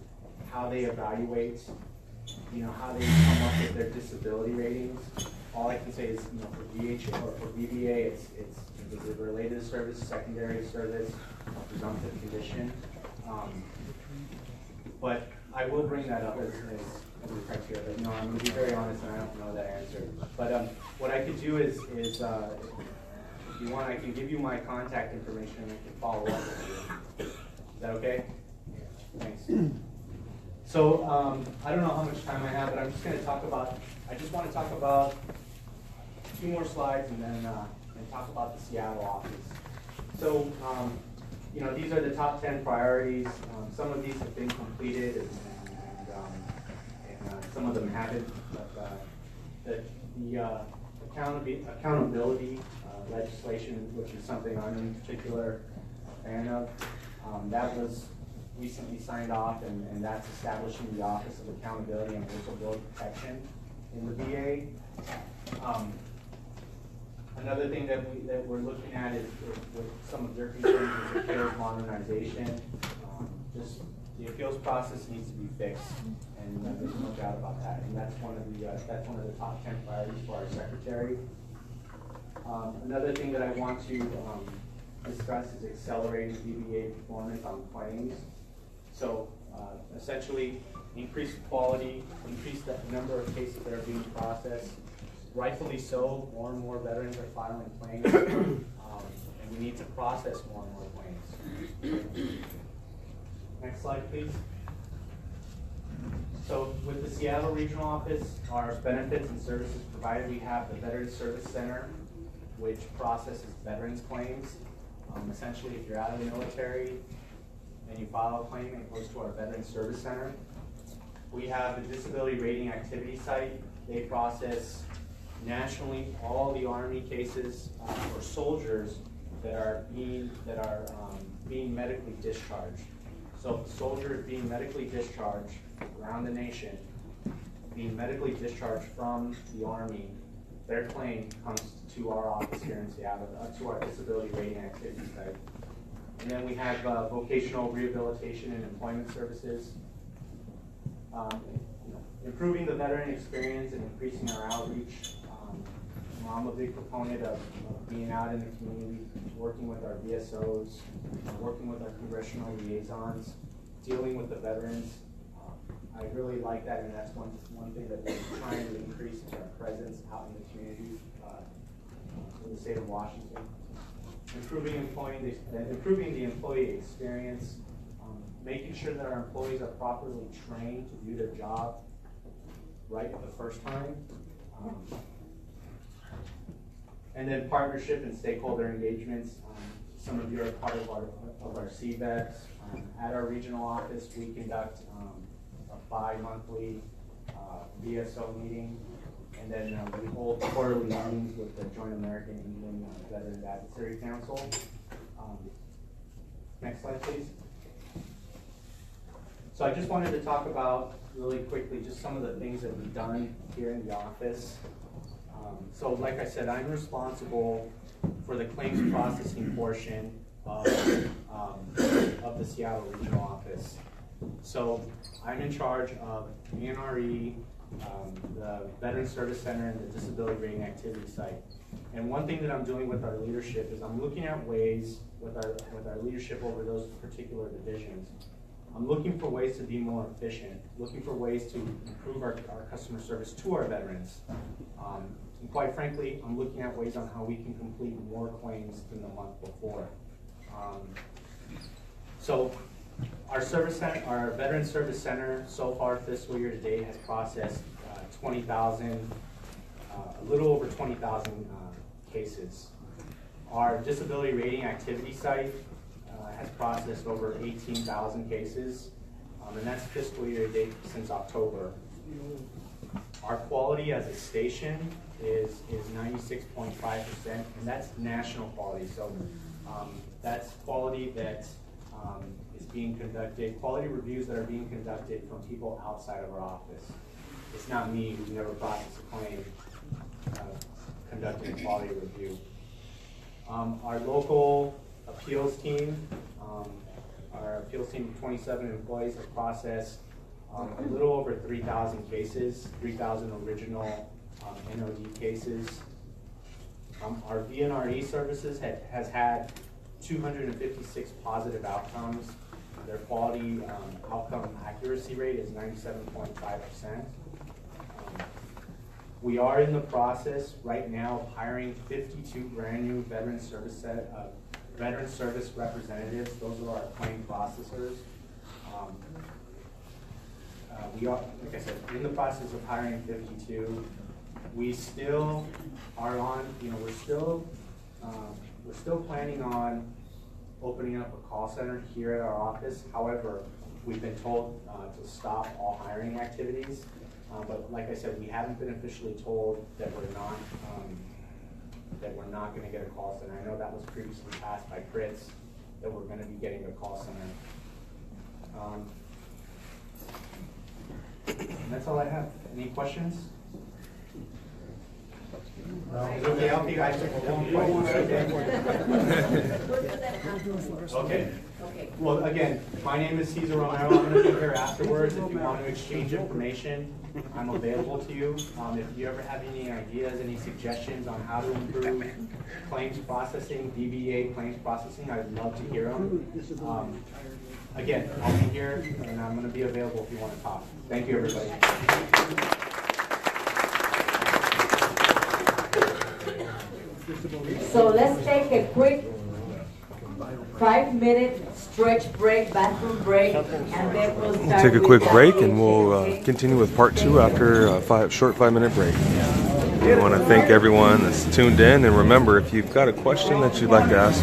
how they evaluate, how they come up with their disability ratings. All I can say is, for VH or for VBA, it's is it related service, secondary service, presumptive condition. But I will bring that up as a criteria. But no, I'm going to be very honest, and I don't know that answer. But what I could do is if you want, I can give you my contact information and I can follow up with you. Is that okay? Thanks. So I don't know how much time I have, but I'm just going to talk about, I just want to talk about 2 more slides and then and talk about the Seattle office. So, you know, these are the top 10 priorities. Some of these have been completed, and some of them haven't. But the accountability legislation, which is something I'm in particular a fan of, that was recently signed off, and that's establishing the Office of Accountability and Whistleblower Protection in the VA. Another thing that we're looking at is with some of their concerns is appeals modernization. Just the appeals process needs to be fixed, and there's no doubt about that. And that's one of the top 10 priorities for our secretary. Another thing that I want to discuss is accelerating DVA performance on claims. So essentially, increase quality, increase the number of cases that are being processed. Rightfully so, more and more veterans are filing claims, and we need to process more and more claims. Next slide, please. So with the Seattle Regional Office, our benefits and services provided, we have the Veterans Service Center, which processes veterans claims. Essentially, if you're out of the military and you file a claim, it goes to our Veterans Service Center. We have the Disability Rating Activity Site. They process nationally all the Army cases for soldiers that are being medically discharged. So if a soldier is being medically discharged around the nation, being medically discharged from the Army, their claim comes to our office here in Seattle, to our Disability Rating Activity Site. And then we have vocational rehabilitation and employment services. Improving the veteran experience and increasing our outreach. I'm a big proponent of being out in the community, working with our VSOs, working with our congressional liaisons, dealing with the veterans. I really like that, and that's one thing that we're trying to increase is our presence out in the community in the state of Washington. Improving the employee experience, making sure that our employees are properly trained to do their job right the first time. And then partnership and stakeholder engagements. Some of you are part of our CVEX. At our regional office, we conduct a bi-monthly VSO meeting, and then we hold quarterly meetings with the Joint American Indian Veterans Advisory Council. Next slide, please. So I just wanted to talk about, really quickly, just some of the things that we've done here in the office. So like I said, I'm responsible for the claims processing portion of the Seattle Regional Office. So I'm in charge of the NRE, the Veterans Service Center, and the Disability Rating Activity Site. And one thing that I'm doing with our leadership is I'm looking at ways with our leadership over those particular divisions. I'm looking for ways to be more efficient, looking for ways to improve our customer service to our veterans. And quite frankly, I'm looking at ways on how we can complete more claims than the month before. So our service center, our Veterans Service Center, so far fiscal year to date has processed 20,000, a little over 20,000 cases. Our Disability Rating Activity Site has processed over 18,000 cases, and that's fiscal year to date since October. Our quality as a station is 96.5%, and that's national quality. So that's quality that is being conducted, quality reviews that are being conducted from people outside of our office. It's not me who never processed a claim conducting a quality review. Our local appeals team, our appeals team of 27 employees has processed a little over 3,000 cases, 3,000 original NOD cases. Our VNRE services has had 256 positive outcomes. Their quality outcome accuracy rate is 97.5%. We are in the process right now of hiring 52 brand new veteran service representatives. Those are our claim processors. We are, like I said, in the process of hiring 52. We still are on, we're still We're still planning on opening up a call center here at our office. However, we've been told to stop all hiring activities. But like I said, we haven't been officially told that we're not going to get a call center. I know that was previously passed by Fritz, that we're going to be getting a call center. And that's all I have. Any questions? Is it okay? I'll be guys take a long Okay. Well, again, my name is Cesar Romero. I'm going to be here afterwards. If you want to exchange information, I'm available to you. If you ever have any ideas, any suggestions on how to improve claims processing, DVA claims processing, I'd love to hear them. Again, I'll be here and I'm going to be available if you want to talk. Thank you, everybody. So let's take a quick 5-minute stretch break, bathroom break, and then we'll start. Take a quick break and we'll continue with part 2 after a short 5-minute break. I want to thank everyone that's tuned in, and remember, if you've got a question that you'd like to ask,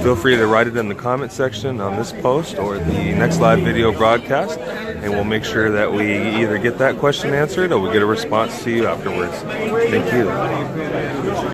feel free to write it in the comment section on this post or the next live video broadcast, and we'll make sure that we either get that question answered or we get a response to you afterwards. Thank you.